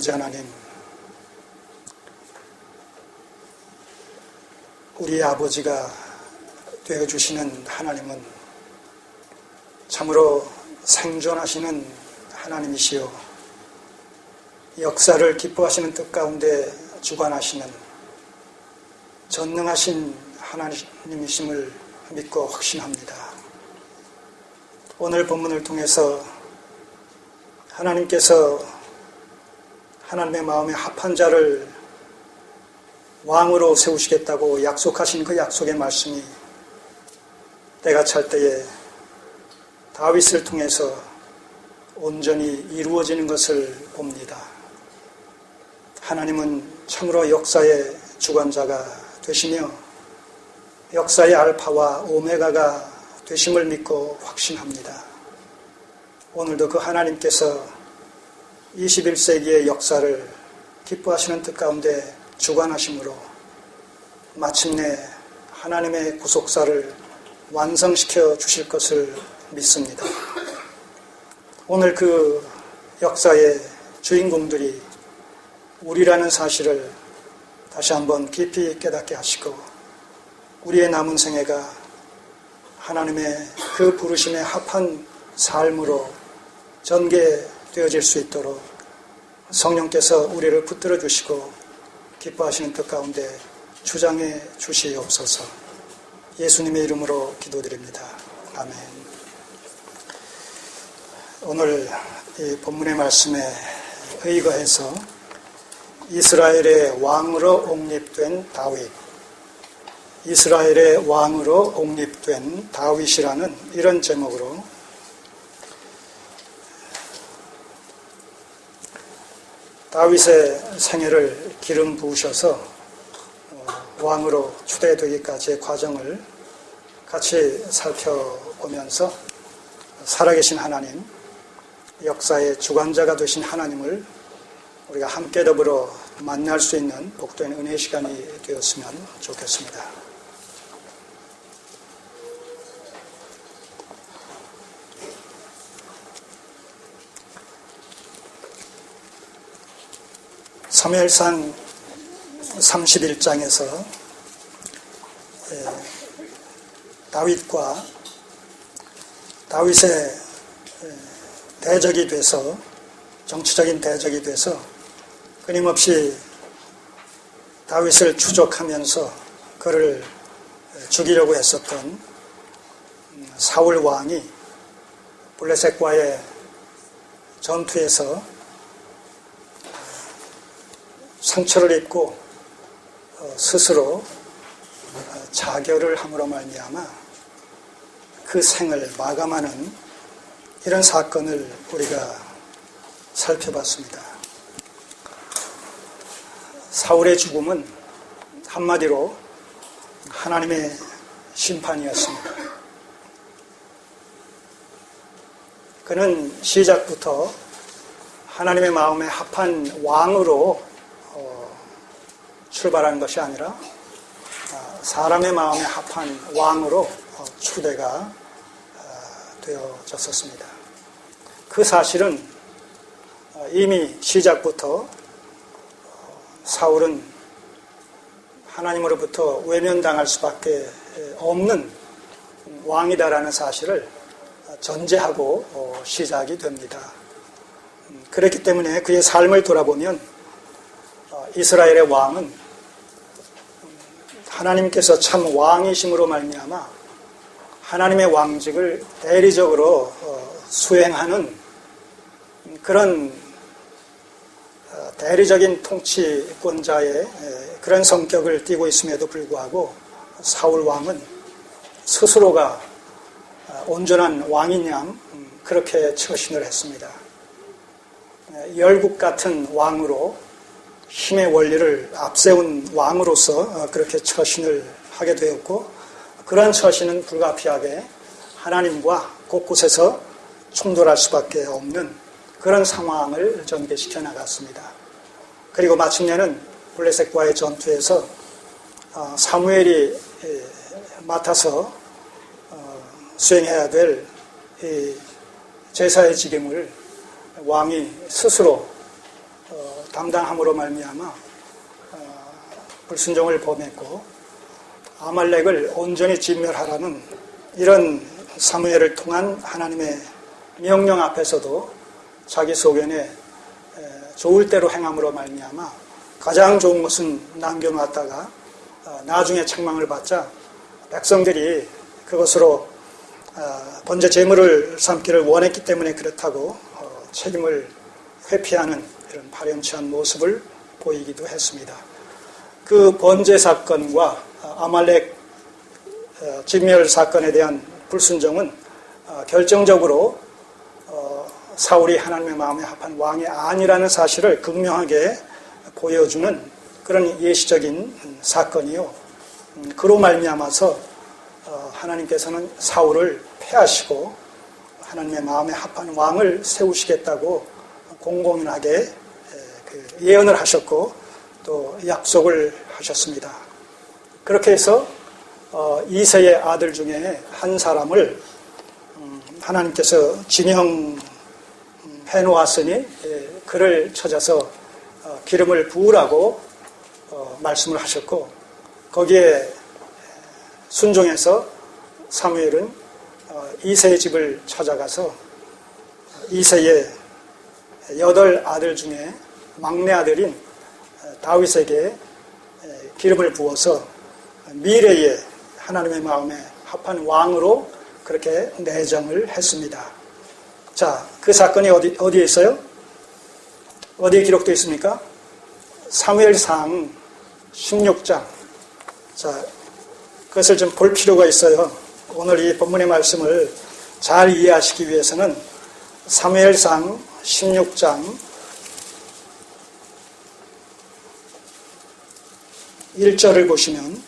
아버지 하나님, 우리 아버지가 되어주시는 하나님은 참으로 생존하시는 하나님이시요, 역사를 기뻐하시는 뜻 가운데 주관하시는 전능하신 하나님이심을 믿고 확신합니다. 오늘 본문을 통해서 하나님께서 하나님의 마음에 합한 자를 왕으로 세우시겠다고 약속하신 그 약속의 말씀이 때가 찰 때에 다윗을 통해서 온전히 이루어지는 것을 봅니다. 하나님은 참으로 역사의 주관자가 되시며 역사의 알파와 오메가가 되심을 믿고 확신합니다. 오늘도 그 하나님께서 21세기의 역사를 기뻐하시는 뜻 가운데 주관하심으로 마침내 하나님의 구속사를 완성시켜 주실 것을 믿습니다. 오늘 그 역사의 주인공들이 우리라는 사실을 다시 한번 깊이 깨닫게 하시고 우리의 남은 생애가 하나님의 그 부르심에 합한 삶으로 전개되어질 수 있도록 성령께서 우리를 붙들어 주시고 기뻐하시는 뜻 가운데 주장해 주시옵소서. 예수님의 이름으로 기도드립니다. 아멘. 오늘 이 본문의 말씀에 의거해서 이스라엘의 왕으로 옹립된 다윗, 이스라엘의 왕으로 옹립된 다윗이라는 이런 제목으로 다윗의 생애를 기름 부으셔서 왕으로 추대되기까지의 과정을 같이 살펴보면서 살아계신 하나님, 역사의 주관자가 되신 하나님을 우리가 함께 더불어 만날 수 있는 복된 은혜의 시간이 되었으면 좋겠습니다. 사무엘상 31장에서 다윗의 대적이 돼서, 정치적인 대적이 돼서 끊임없이 다윗을 추적하면서 그를 죽이려고 했었던 사울 왕이 블레셋과의 전투에서 상처를 입고 스스로 자결을 함으로 말미암아 그 생을 마감하는 이런 사건을 우리가 살펴봤습니다. 사울의 죽음은 한마디로 하나님의 심판이었습니다. 그는 시작부터 하나님의 마음에 합한 왕으로 출발하는 것이 아니라 사람의 마음에 합한 왕으로 추대가 되어졌었습니다. 그 사실은 이미 시작부터 사울은 하나님으로부터 외면당할 수밖에 없는 왕이다라는 사실을 전제하고 시작이 됩니다. 그렇기 때문에 그의 삶을 돌아보면 이스라엘의 왕은 하나님께서 참 왕이심으로 말미암아 하나님의 왕직을 대리적으로 수행하는 그런 대리적인 통치권자의 그런 성격을 띠고 있음에도 불구하고 사울 왕은 스스로가 온전한 왕인 양 그렇게 처신을 했습니다. 열국 같은 왕으로 힘의 원리를 앞세운 왕으로서 그렇게 처신을 하게 되었고, 그러한 처신은 불가피하게 하나님과 곳곳에서 충돌할 수밖에 없는 그런 상황을 전개시켜 나갔습니다. 그리고 마침내는 블레셋과의 전투에서 사무엘이 맡아서 수행해야 될 제사의 직임을 왕이 스스로 당당함으로 말미암아 불순종을 범했고 아말렉을 온전히 진멸하라는 이런 사무엘을 통한 하나님의 명령 앞에서도 자기 소견에 좋을 대로 행함으로 말미암아 가장 좋은 것은 남겨놨다가 나중에 책망을 받자 백성들이 그것으로 번제 제물을 삼기를 원했기 때문에 그렇다고 책임을 회피하는 이런 파렴치한 모습을 보이기도 했습니다. 그 번제 사건과 아말렉 진멸 사건에 대한 불순종은 결정적으로 사울이 하나님의 마음에 합한 왕이 아니라는 사실을 극명하게 보여주는 그런 예시적인 사건이요. 그로 말미암아서 하나님께서는 사울을 패하시고 하나님의 마음에 합한 왕을 세우시겠다고 공공연하게 예언을 하셨고 또 약속을 하셨습니다. 그렇게 해서 이새의 아들 중에 한 사람을 하나님께서 진영해 놓았으니 그를 찾아서 기름을 부으라고 말씀을 하셨고 거기에 순종해서 사무엘은 이새의 집을 찾아가서 이새의 8 아들 중에 막내 아들인 다윗에게 기름을 부어서 미래에 하나님의 마음에 합한 왕으로 그렇게 내정을 했습니다. 자, 그 사건이 어디에 있어요? 어디에 기록되어 있습니까? 사무엘상 16장. 자, 그것을 좀 볼 필요가 있어요. 오늘 이 본문의 말씀을 잘 이해하시기 위해서는 사무엘상 16장 1절을 보시면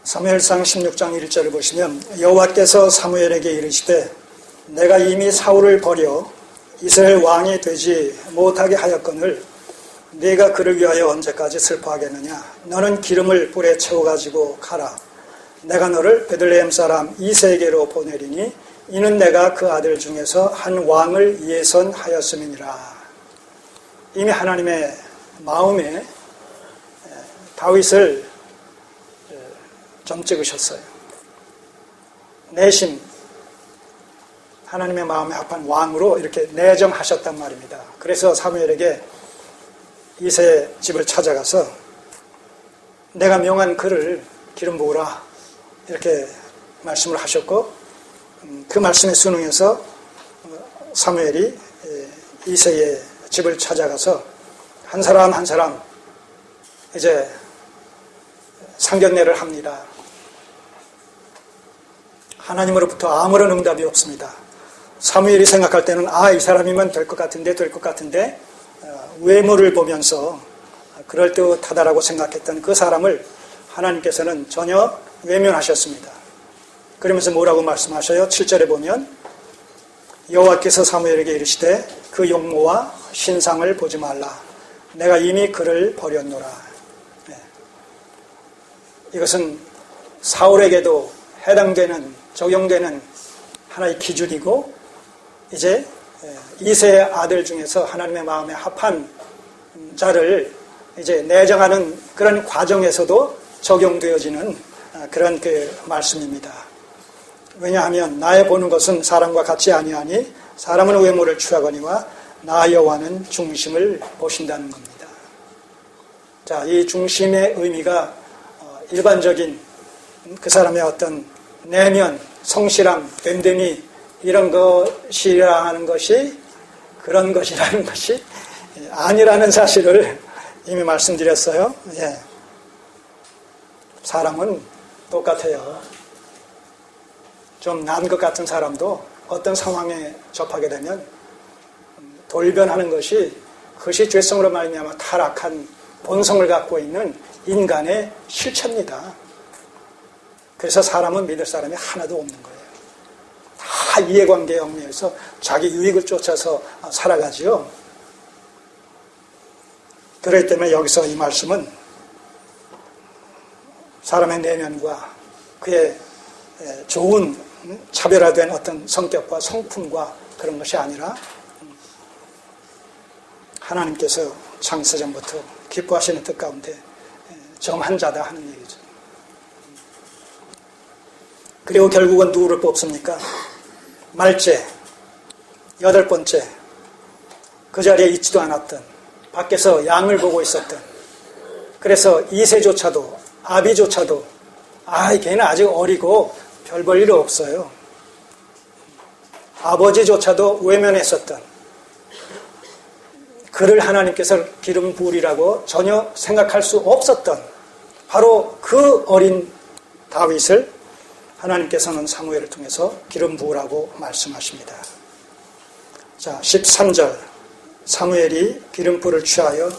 사무엘상 16장 1절을 보시면 여호와께서 사무엘에게 이르시되 내가 이미 사울을 버려 이스라엘 왕이 되지 못하게 하였거늘 네가 그를 위하여 언제까지 슬퍼하겠느냐. 너는 기름을 뿔에 채워가지고 가라. 내가 너를 베들레헴 사람 이새에게로 보내리니 이는 내가 그 아들 중에서 한 왕을 예선하였음이니라. 이미 하나님의 마음에 다윗을 점 찍으셨어요. 내심 하나님의 마음에 합한 왕으로 이렇게 내정하셨단 말입니다. 그래서 사무엘에게 이새의 집을 찾아가서 내가 명한 그를 기름 부으라 이렇게 말씀을 하셨고 그 말씀에 순응해서 사무엘이 이새의 집을 찾아가서 한 사람 한 사람 이제 상견례를 합니다. 하나님으로부터 아무런 응답이 없습니다. 사무엘이 생각할 때는 이 사람이면 될 것 같은데 외모를 보면서 그럴듯하다라고 생각했던 그 사람을 하나님께서는 전혀 외면하셨습니다. 그러면서 뭐라고 말씀하셔요? 7절에 보면 여호와께서 사무엘에게 이르시되 그 용모와 신상을 보지 말라. 내가 이미 그를 버렸노라. 이것은 사울에게도 해당되는 적용되는 하나의 기준이고 이제 이새의 아들 중에서 하나님의 마음에 합한 자를 이제 내정하는 그런 과정에서도 적용되어지는 그런 그 말씀입니다. 왜냐하면 나의 보는 것은 사람과 같이 아니하니 사람은 외모를 취하거니와 나 여호와는 중심을 보신다는 겁니다. 자, 이 중심의 의미가 일반적인 그 사람의 어떤 내면, 성실함, 됨됨이 이런 것이라는 것이 그런 것이라는 것이 아니라는 사실을 이미 말씀드렸어요. 예. 사람은 똑같아요. 좀 난 것 같은 사람도 어떤 상황에 접하게 되면 돌변하는 것이 그것이 죄성으로 말미암아 타락한 본성을 갖고 있는 인간의 실체입니다. 그래서 사람은 믿을 사람이 하나도 없는 거예요. 다 이해관계에 얽매여서 자기 유익을 쫓아서 살아가지요. 그렇기 때문에 여기서 이 말씀은 사람의 내면과 그의 좋은 차별화된 어떤 성격과 성품과 그런 것이 아니라 하나님께서 창세전부터 기뻐하시는 뜻 가운데 정한 자다 하는 얘기죠. 그리고 결국은 누구를 뽑습니까? 말째, 8번째, 그 자리에 있지도 않았던, 밖에서 양을 보고 있었던, 그래서 이세조차도, 아비조차도, 걔는 아직 어리고 별 볼 일 없어요. 아버지조차도 외면했었던, 그를 하나님께서 기름 부으리라고 전혀 생각할 수 없었던 바로 그 어린 다윗을 하나님께서는 사무엘을 통해서 기름 부으라고 말씀하십니다. 자, 13절 사무엘이 기름불을 취하여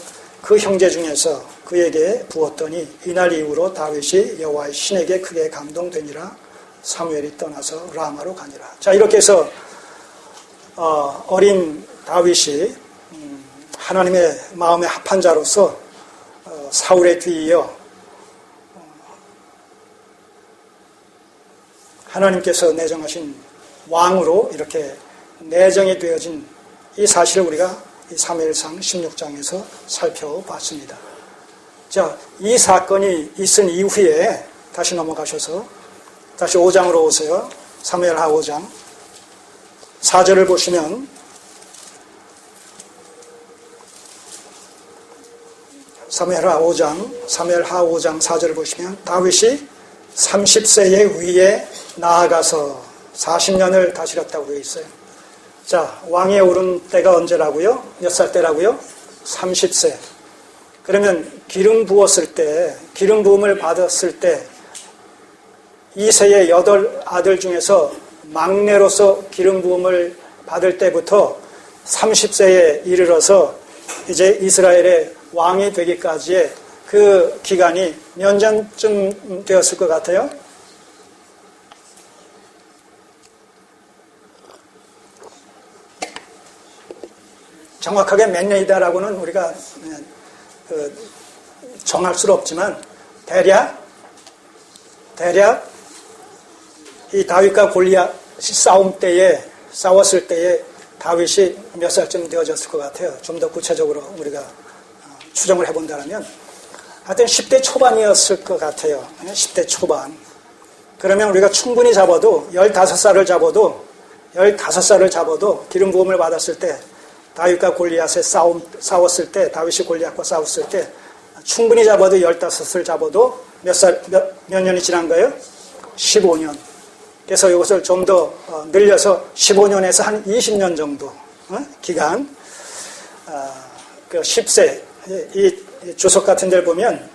그 형제 중에서 그에게 부었더니 이날 이후로 다윗이 여호와의 신에게 크게 감동되니라. 사무엘이 떠나서 라마로 가니라. 자, 이렇게 해서 어린 다윗이 하나님의 마음에 합한 자로서 사울에 뒤이어 하나님께서 내정하신 왕으로 이렇게 내정이 되어진 이 사실을 우리가 이 사무엘상 16장에서 살펴봤습니다. 자, 이 사건이 있은 이후에 다시 넘어가셔서 다시 5장으로 오세요. 사무엘하 5장 4절을 보시면 사무엘하 5장 4절을 보시면 다윗이 30세의 위에 나아가서 40년을 다스렸다고 되어 있어요. 자, 왕에 오른 때가 언제라고요? 몇 살 때라고요? 30세. 그러면 기름 부었을 때, 기름 부음을 받았을 때 이세의 8 아들 중에서 막내로서 기름 부음을 받을 때부터 30세에 이르러서 이제 이스라엘의 왕이 되기까지의 그 기간이 몇 년쯤 되었을 것 같아요? 정확하게 몇 년이다라고는 우리가 정할 수는 없지만 대략 이 다윗과 골리앗이 싸웠을 때에 다윗이 몇 살쯤 되어졌을 것 같아요. 좀 더 구체적으로 우리가 추정을 해본다면 하여튼 10대 초반이었을 것 같아요. 10대 초반. 그러면 우리가 충분히 잡아도 15살을 잡아도 기름 부음을 받았을 때 다윗과 골리앗에 싸웠을 때 다윗이 골리앗과 싸웠을 때 충분히 잡아도 15을 잡아도 몇 년이 지난 거예요? 15년. 그래서 이것을 좀 더 늘려서 15년에서 한 20년 정도 기간 그 10세 이 주석 같은 데를 보면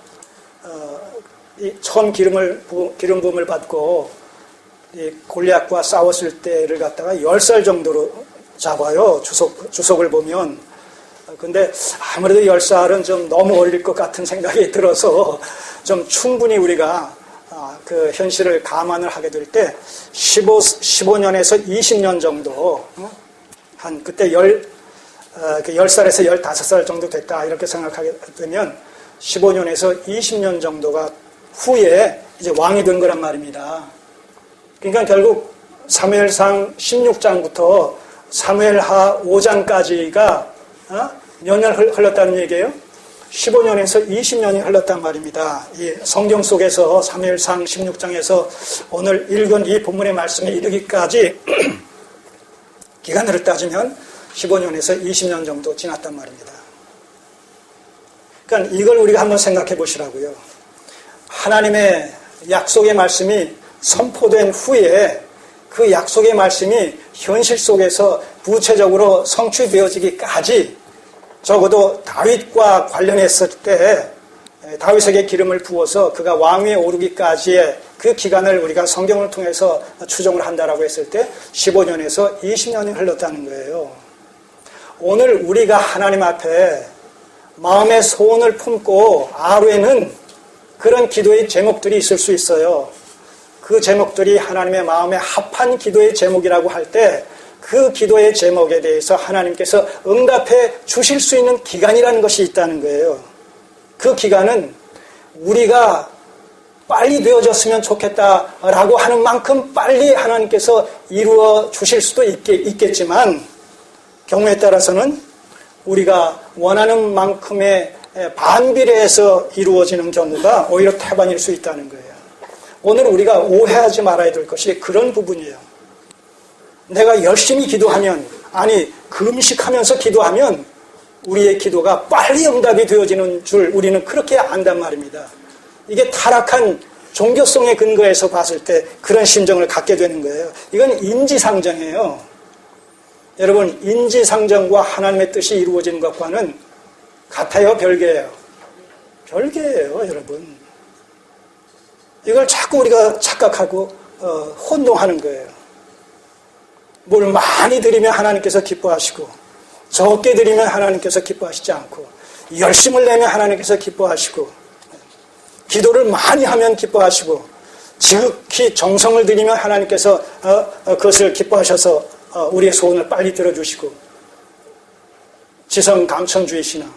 이 처음 기름 부음을 받고 이 골리앗과 싸웠을 때를 갖다가 10살 정도로 잡아요. 주석을 보면. 근데 아무래도 10살은 좀 너무 어릴 것 같은 생각이 들어서 좀 충분히 우리가 그 현실을 감안을 하게 될 때 15년에서 20년 정도 한 그때 10살에서 15살 정도 됐다 이렇게 생각하게 되면 15년에서 20년 정도가 후에 이제 왕이 된 거란 말입니다. 그러니까 결국 사무엘상 16장부터 사무엘하 5장까지가 몇 년 흘렀다는 얘기예요? 15년에서 20년이 흘렀단 말입니다. 이 성경 속에서 사무엘상 16장에서 오늘 읽은 이 본문의 말씀에 이르기까지 기간으로 따지면 15년에서 20년 정도 지났단 말입니다. 그러니까 이걸 우리가 한번 생각해 보시라고요. 하나님의 약속의 말씀이 선포된 후에 그 약속의 말씀이 현실 속에서 구체적으로 성취되어지기까지 적어도 다윗과 관련했을 때 다윗에게 기름을 부어서 그가 왕위에 오르기까지의 그 기간을 우리가 성경을 통해서 추정을 한다라고 했을 때 15년에서 20년이 흘렀다는 거예요. 오늘 우리가 하나님 앞에 마음의 소원을 품고 아뢰는 그런 기도의 제목들이 있을 수 있어요. 그 제목들이 하나님의 마음에 합한 기도의 제목이라고 할 때 그 기도의 제목에 대해서 하나님께서 응답해 주실 수 있는 기간이라는 것이 있다는 거예요. 그 기간은 우리가 빨리 되어졌으면 좋겠다라고 하는 만큼 빨리 하나님께서 이루어 주실 수도 있겠지만 경우에 따라서는 우리가 원하는 만큼의 반비례해서 이루어지는 경우가 오히려 태반일 수 있다는 거예요. 오늘 우리가 오해하지 말아야 될 것이 그런 부분이에요. 내가 열심히 기도하면, 아니 금식하면서 기도하면 우리의 기도가 빨리 응답이 되어지는 줄 우리는 그렇게 안단 말입니다. 이게 타락한 종교성의 근거에서 봤을 때 그런 심정을 갖게 되는 거예요. 이건 인지상정이에요. 여러분, 인지상정과 하나님의 뜻이 이루어지는 것과는 같아요, 별개예요? 별개예요, 여러분. 이걸 자꾸 우리가 착각하고 혼동하는 거예요. 뭘 많이 드리면 하나님께서 기뻐하시고, 적게 드리면 하나님께서 기뻐하시지 않고, 열심을 내면 하나님께서 기뻐하시고, 기도를 많이 하면 기뻐하시고, 지극히 정성을 들이면 하나님께서 그것을 기뻐하셔서 우리의 소원을 빨리 들어주시고, 지성감천주의 신앙.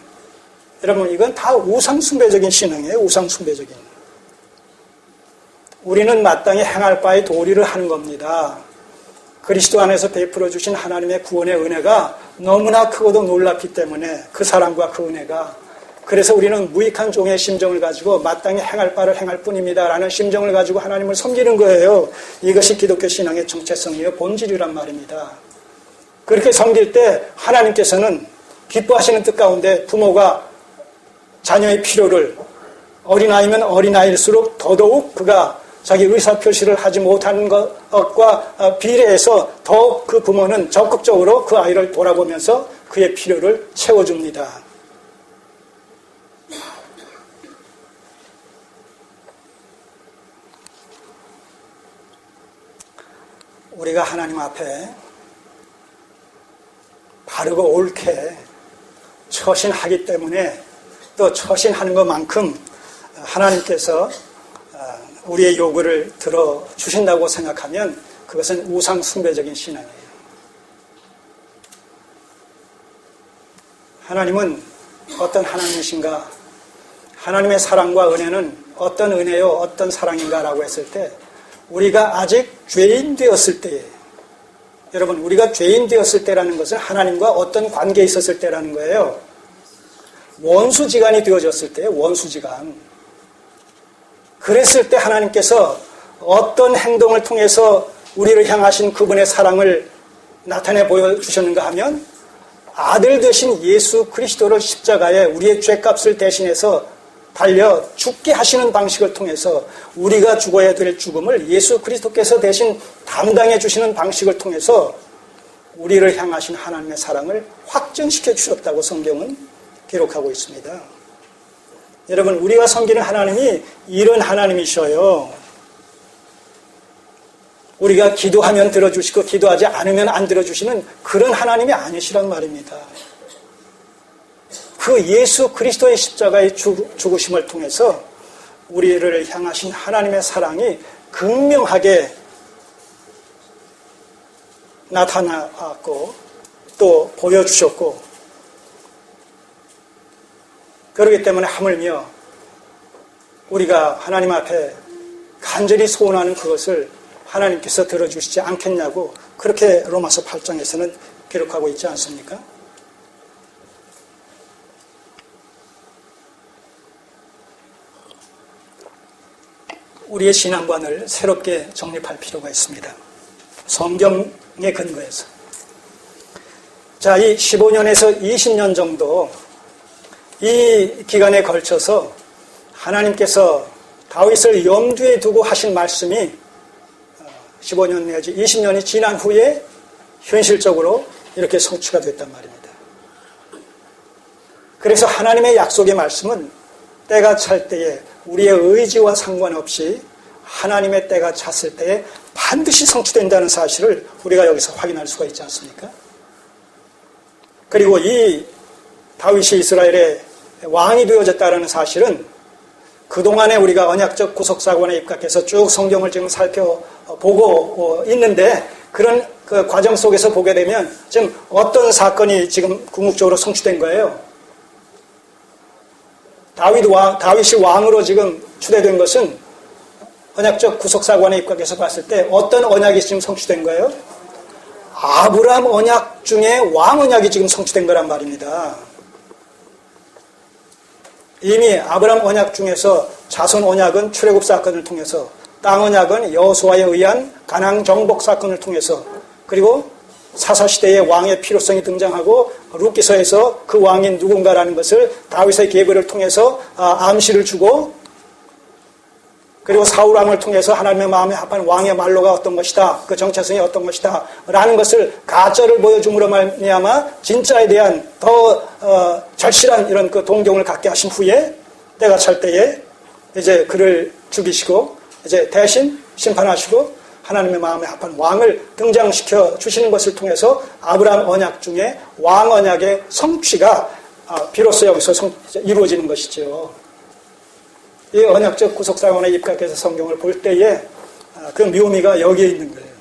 여러분, 이건 다 우상숭배적인 신앙이에요. 우상숭배적인. 우리는 마땅히 행할 바의 도리를 하는 겁니다. 그리스도 안에서 베풀어 주신 하나님의 구원의 은혜가 너무나 크고도 놀랍기 때문에 그 사랑과 그 은혜가, 그래서 우리는 무익한 종의 심정을 가지고 마땅히 행할 바를 행할 뿐입니다 라는 심정을 가지고 하나님을 섬기는 거예요. 이것이 기독교 신앙의 정체성이에요. 본질이란 말입니다. 그렇게 섬길 때 하나님께서는 기뻐하시는 뜻 가운데 부모가 자녀의 필요를, 어린아이면 어린아이일수록 더더욱 그가 자기 의사표시를 하지 못하는 것과 비례해서 더욱 그 부모는 적극적으로 그 아이를 돌아보면서 그의 필요를 채워줍니다. 우리가 하나님 앞에 바르고 옳게 처신하기 때문에, 또 처신하는 것만큼 하나님께서 우리의 요구를 들어주신다고 생각하면 그것은 우상숭배적인 신앙이에요. 하나님은 어떤 하나님이신가? 하나님의 사랑과 은혜는 어떤 은혜요, 어떤 사랑인가 라고 했을 때, 우리가 아직 죄인 되었을 때에, 여러분, 우리가 죄인 되었을 때라는 것은 하나님과 어떤 관계에 있었을 때라는 거예요. 원수지간이 되어졌을 때예요. 원수지간. 그랬을 때 하나님께서 어떤 행동을 통해서 우리를 향하신 그분의 사랑을 나타내 보여주셨는가 하면, 아들 되신 예수 그리스도를 십자가에 우리의 죄값을 대신해서 달려 죽게 하시는 방식을 통해서, 우리가 죽어야 될 죽음을 예수 그리스도께서 대신 담당해 주시는 방식을 통해서 우리를 향하신 하나님의 사랑을 확증시켜 주셨다고 성경은 기록하고 있습니다. 여러분, 우리가 섬기는 하나님이 이런 하나님이셔요. 우리가 기도하면 들어주시고 기도하지 않으면 안 들어주시는 그런 하나님이 아니시란 말입니다. 그 예수 그리스도의 십자가의 죽으심을 통해서 우리를 향하신 하나님의 사랑이 극명하게 나타났고 또 보여주셨고, 그렇기 때문에 하물며 우리가 하나님 앞에 간절히 소원하는 그것을 하나님께서 들어주시지 않겠냐고 그렇게 로마서 8장에서는 기록하고 있지 않습니까? 우리의 신앙관을 새롭게 정립할 필요가 있습니다. 성경에 근거해서. 자, 이 15년에서 20년 정도 이 기간에 걸쳐서 하나님께서 다윗을 염두에 두고 하신 말씀이 15년 내지 20년이 지난 후에 현실적으로 이렇게 성취가 됐단 말입니다. 그래서 하나님의 약속의 말씀은 때가 찰 때에 우리의 의지와 상관없이 하나님의 때가 찼을 때에 반드시 성취된다는 사실을 우리가 여기서 확인할 수가 있지 않습니까? 그리고 이 다윗이 이스라엘의 왕이 되어졌다는 사실은 그동안에 우리가 언약적 구속사관에 입각해서 쭉 성경을 지금 살펴보고 있는데, 그런 그 과정 속에서 보게 되면 지금 어떤 사건이 지금 궁극적으로 성취된 거예요? 다윗이 왕으로 지금 추대된 것은 언약적 구속사관에 입각해서 봤을 때 어떤 언약이 지금 성취된 거예요? 아브라함 언약 중에 왕 언약이 지금 성취된 거란 말입니다. 이미 아브라함 언약 중에서 자손 언약은 출애굽 사건을 통해서, 땅 언약은 여호수아에 의한 가나안 정복 사건을 통해서, 그리고 사사시대의 왕의 필요성이 등장하고 룻기서에서 그 왕이 누군가라는 것을 다윗의 계보를 통해서 암시를 주고, 그리고 사울 왕을 통해서 하나님의 마음에 합한 왕의 말로가 어떤 것이다, 그 정체성이 어떤 것이다 라는 것을 가짜를 보여줌으로 말미암아 진짜에 대한 더 절실한 이런 그 동경을 갖게 하신 후에 때가 찰 때에 이제 그를 죽이시고 이제 대신 심판하시고 하나님의 마음에 합한 왕을 등장시켜 주시는 것을 통해서 아브라함 언약 중에 왕 언약의 성취가 비로소 여기서 이루어지는 것이죠. 이 언약적 구속사관에 입각해서 성경을 볼 때에 그 묘미가 여기에 있는 거예요.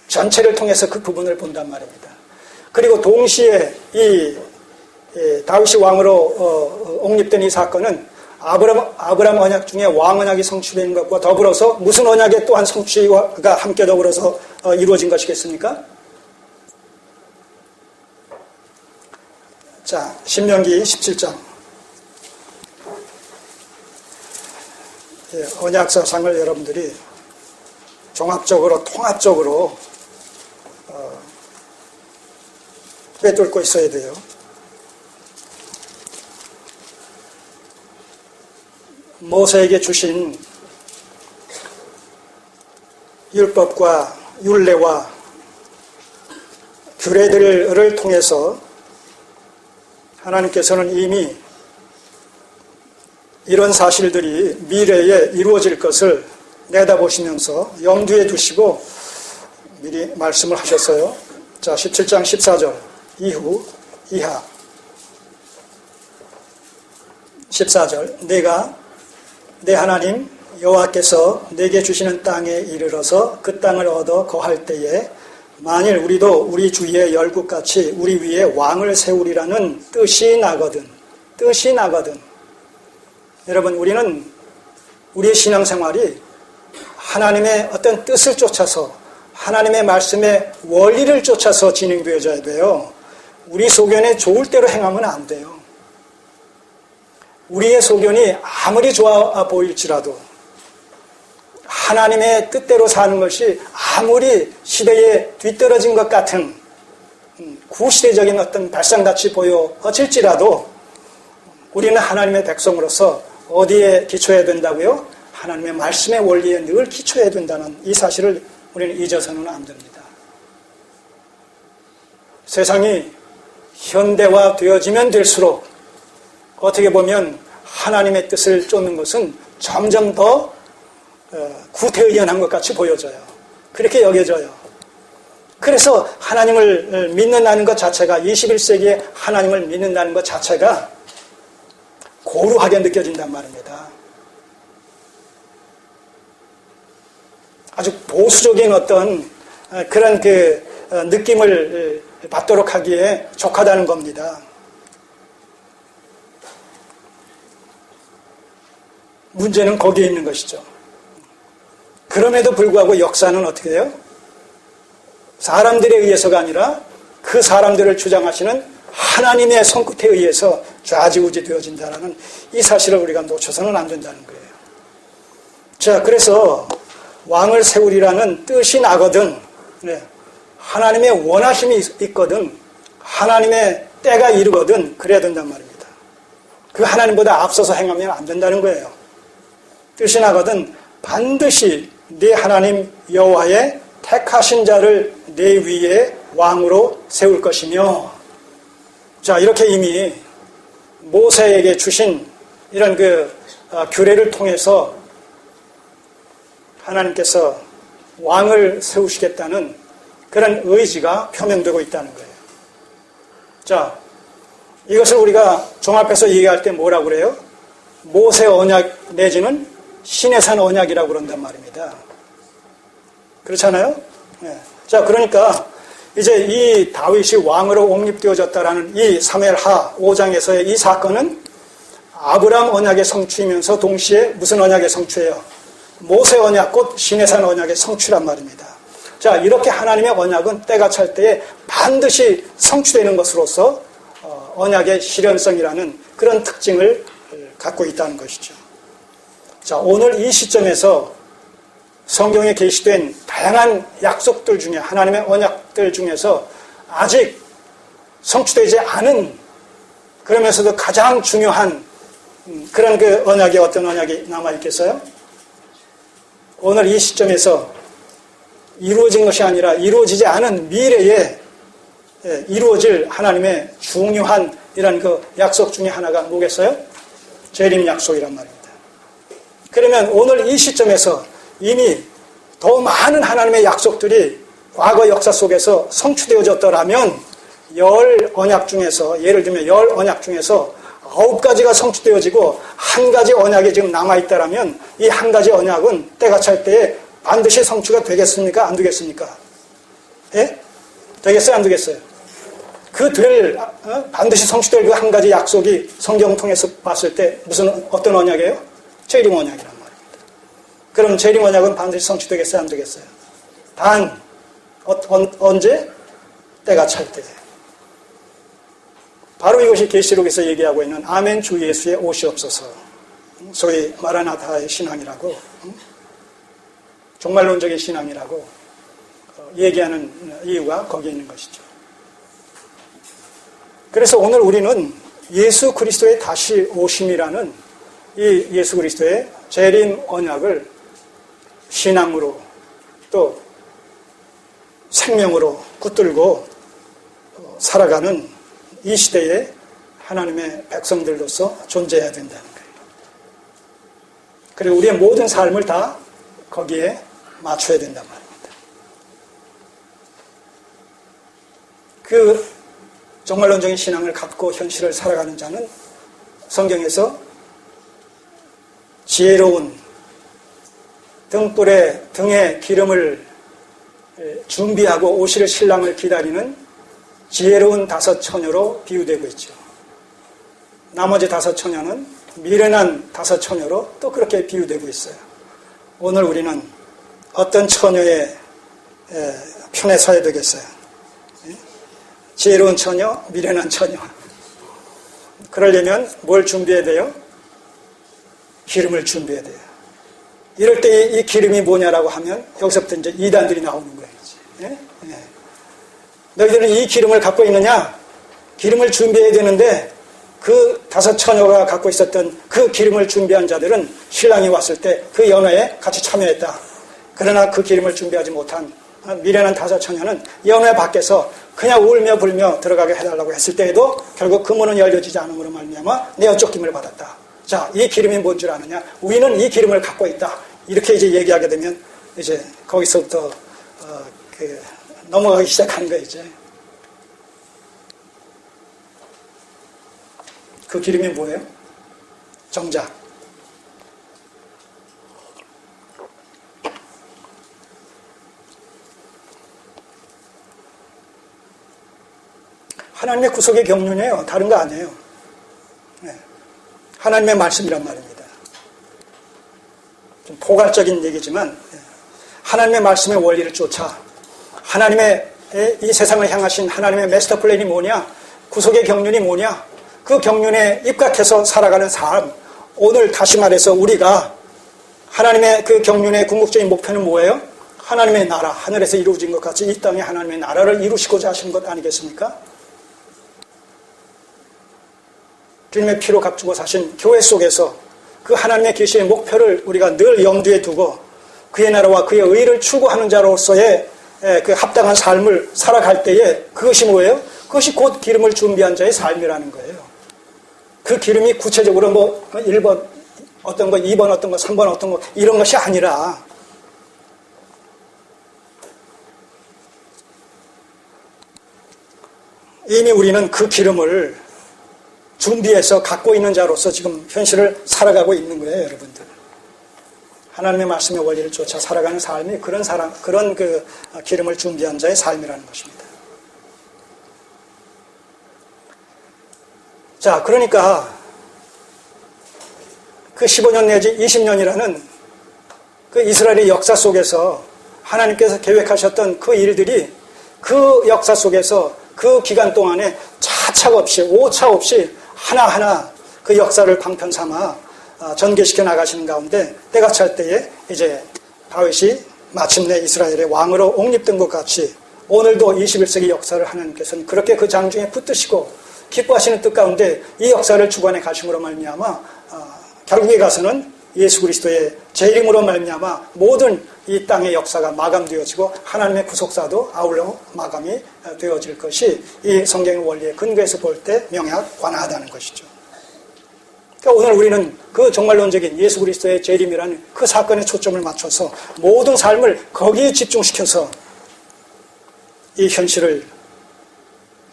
전체를 통해서 그 부분을 본단 말입니다. 그리고 동시에 이 다윗이 왕으로 옹립된 이 사건은 아브라함 언약 중에 왕 언약이 성취된 것과 더불어서 무슨 언약의 또한 성취가 함께 더불어서 이루어진 것이겠습니까? 자, 신명기 17장. 언약사상을 여러분들이 종합적으로 통합적으로 꿰뚫고 있어야 돼요. 모세에게 주신 율법과 율례와 규례들을 통해서 하나님께서는 이미 이런 사실들이 미래에 이루어질 것을 내다보시면서 염두에 두시고 미리 말씀을 하셨어요. 자, 17장 14절 이하 14절 내가 내 하나님 여호와께서 내게 주시는 땅에 이르러서 그 땅을 얻어 거할 때에 만일 우리도 우리 주위의 열국같이 우리 위에 왕을 세우리라는 뜻이 나거든. 여러분, 우리는 우리의 신앙생활이 하나님의 어떤 뜻을 쫓아서 하나님의 말씀의 원리를 쫓아서 진행되어져야 돼요. 우리 소견에 좋을 대로 행하면 안 돼요. 우리의 소견이 아무리 좋아 보일지라도 하나님의 뜻대로 사는 것이 아무리 시대에 뒤떨어진 것 같은 구시대적인 어떤 발상같이 보여질지라도 우리는 하나님의 백성으로서 어디에 기초해야 된다고요? 하나님의 말씀의 원리에 늘 기초해야 된다는 이 사실을 우리는 잊어서는 안 됩니다. 세상이 현대화되어지면 될수록 어떻게 보면 하나님의 뜻을 쫓는 것은 점점 더 구태의연한 것 같이 보여져요. 그렇게 여겨져요. 그래서 하나님을 믿는다는 것 자체가 21세기에 하나님을 믿는다는 것 자체가 고루하게 느껴진단 말입니다. 아주 보수적인 어떤 그런 그 느낌을 받도록 하기에 족하다는 겁니다. 문제는 거기에 있는 것이죠. 그럼에도 불구하고 역사는 어떻게 돼요? 사람들에 의해서가 아니라 그 사람들을 주장하시는 하나님의 손끝에 의해서 좌지우지 되어진다는 이 사실을 우리가 놓쳐서는 안 된다는 거예요. 자, 그래서 왕을 세우리라는 뜻이 나거든. 네. 하나님의 원하심이 있거든. 하나님의 때가 이르거든. 그래야 된단 말입니다. 그 하나님보다 앞서서 행하면 안 된다는 거예요. 뜻이 나거든 반드시 네 하나님 여호와의 택하신 자를 내 위에 왕으로 세울 것이며, 자, 이렇게 이미 모세에게 주신 이런 규례를 통해서 하나님께서 왕을 세우시겠다는 그런 의지가 표명되고 있다는 거예요. 자, 이것을 우리가 종합해서 얘기할 때 뭐라고 그래요? 모세 언약 내지는 시내산 언약이라고 그런단 말입니다. 그렇잖아요? 네. 자, 그러니까 이제 이 다윗이 왕으로 옹립되어졌다라는 이 사무엘하 5장에서의 이 사건은 아브라함 언약의 성취이면서 동시에 무슨 언약의 성취예요? 모세 언약, 곧 시내산 언약의 성취란 말입니다. 자, 이렇게 하나님의 언약은 때가 찰 때에 반드시 성취되는 것으로서 언약의 실현성이라는 그런 특징을 갖고 있다는 것이죠. 자, 오늘 이 시점에서 성경에 게시된 다양한 약속들 중에, 하나님의 언약들 중에서 아직 성취되지 않은, 그러면서도 가장 중요한 그런 그 언약이 어떤 언약이 남아있겠어요? 오늘 이 시점에서 이루어진 것이 아니라 이루어지지 않은 미래에 이루어질 하나님의 중요한 이런 그 약속 중에 하나가 뭐겠어요? 재림 약속이란 말입니다. 그러면 오늘 이 시점에서 이미 더 많은 하나님의 약속들이 과거 역사 속에서 성취되어졌더라면 10 언약 중에서, 예를 들면 10 언약 중에서 9가지가 성취되어지고 한 가지 언약이 지금 남아있다라면 이 한 가지 언약은 때가 찰 때에 반드시 성취가 되겠습니까? 안 되겠습니까? 예? 되겠어요? 안 되겠어요? 반드시 성취될 그 한 가지 약속이 성경 통해서 봤을 때 어떤 언약이에요? 재림 언약이란 말입니다. 그럼 재림 언약은 반드시 성취되겠어요? 안 되겠어요? 언제? 때가 찰 때. 바로 이것이 계시록에서 얘기하고 있는 아멘 주 예수의 오시옵소서, 소위 마라나타의 신앙이라고, 종말론적인 신앙이라고 얘기하는 이유가 거기에 있는 것이죠. 그래서 오늘 우리는 예수 그리스도의 다시 오심이라는 이 예수 그리스도의 재림 언약을 신앙으로 또 생명으로 붙들고 살아가는 이 시대에 하나님의 백성들로서 존재해야 된다는 거예요. 그리고 우리의 모든 삶을 다 거기에 맞춰야 된단 말입니다. 그 종말론적인 신앙을 갖고 현실을 살아가는 자는 성경에서 지혜로운 등에 기름을 준비하고 오실 신랑을 기다리는 지혜로운 5 처녀로 비유되고 있죠. 나머지 5 처녀는 미련한 5 처녀로 또 그렇게 비유되고 있어요. 오늘 우리는 어떤 처녀의 편에 서야 되겠어요? 지혜로운 처녀, 미련한 처녀. 그러려면 뭘 준비해야 돼요? 기름을 준비해야 돼요. 이럴 때 이 기름이 뭐냐라고 하면 여기서부터 이제 이단들이 나오는 거예요. 예? 예. 너희들은 이 기름을 갖고 있느냐? 기름을 준비해야 되는데 그 5 처녀가 갖고 있었던 그 기름을 준비한 자들은 신랑이 왔을 때 그 연회에 같이 참여했다. 그러나 그 기름을 준비하지 못한 미련한 5 처녀는 연회 밖에서 그냥 울며 불며 들어가게 해달라고 했을 때에도 결국 그 문은 열려지지 않음으로 말미암아 내어 쫓김을 받았다. 자, 이 기름이 뭔 줄 아느냐? 우리는 이 기름을 갖고 있다. 이렇게 이제 얘기하게 되면 이제 거기서부터 넘어가기 시작하는 거예요, 이제. 그 기름이 뭐예요? 정작. 하나님의 구속의 경륜이에요. 다른 거 아니에요. 네. 하나님의 말씀이란 말입니다. 좀 포괄적인 얘기지만 하나님의 말씀의 원리를 쫓아 하나님의 이 세상을 향하신 하나님의 마스터 플랜이 뭐냐? 구속의 경륜이 뭐냐? 그 경륜에 입각해서 살아가는 삶. 오늘 다시 말해서 우리가 하나님의 그 경륜의 궁극적인 목표는 뭐예요? 하나님의 나라, 하늘에서 이루어진 것 같이 이 땅에 하나님의 나라를 이루시고자 하시는 것 아니겠습니까? 주님의 피로 값주고 사신 교회 속에서 그 하나님의 계시의 목표를 우리가 늘 염두에 두고 그의 나라와 그의 의를 추구하는 자로서의 그 합당한 삶을 살아갈 때에 그것이 뭐예요? 그것이 곧 기름을 준비한 자의 삶이라는 거예요. 그 기름이 구체적으로 뭐 1번 어떤 거, 2번 어떤 거, 3번 어떤 거 이런 것이 아니라 이미 우리는 그 기름을 준비해서 갖고 있는 자로서 지금 현실을 살아가고 있는 거예요, 여러분들. 하나님의 말씀의 원리를 쫓아 살아가는 삶이 그런 그 기름을 준비한 자의 삶이라는 것입니다. 자, 그러니까 그 15년 내지 20년이라는 그 이스라엘의 역사 속에서 하나님께서 계획하셨던 그 일들이 그 역사 속에서 그 기간 동안에 차차 없이 오차 없이 하나하나 그 역사를 방편 삼아 전개시켜 나가시는 가운데 때가 찰 때에 이제 다윗이 마침내 이스라엘의 왕으로 옹립된 것 같이 오늘도 21세기 역사를 하나님께서는 그렇게 그 장중에 붙드시고 기뻐하시는 뜻 가운데 이 역사를 주관해 가심으로 말미암아 결국에 가서는 예수 그리스도의 재림으로 말미암아 모든 이 땅의 역사가 마감되어지고 하나님의 구속사도 아울러 마감이 되어질 것이 이 성경의 원리의 근거에서 볼 때 명확 관하다는 것이죠. 그러니까 오늘 우리는 그 종말론적인 예수 그리스도의 재림이라는 그 사건에 초점을 맞춰서 모든 삶을 거기에 집중시켜서 이 현실을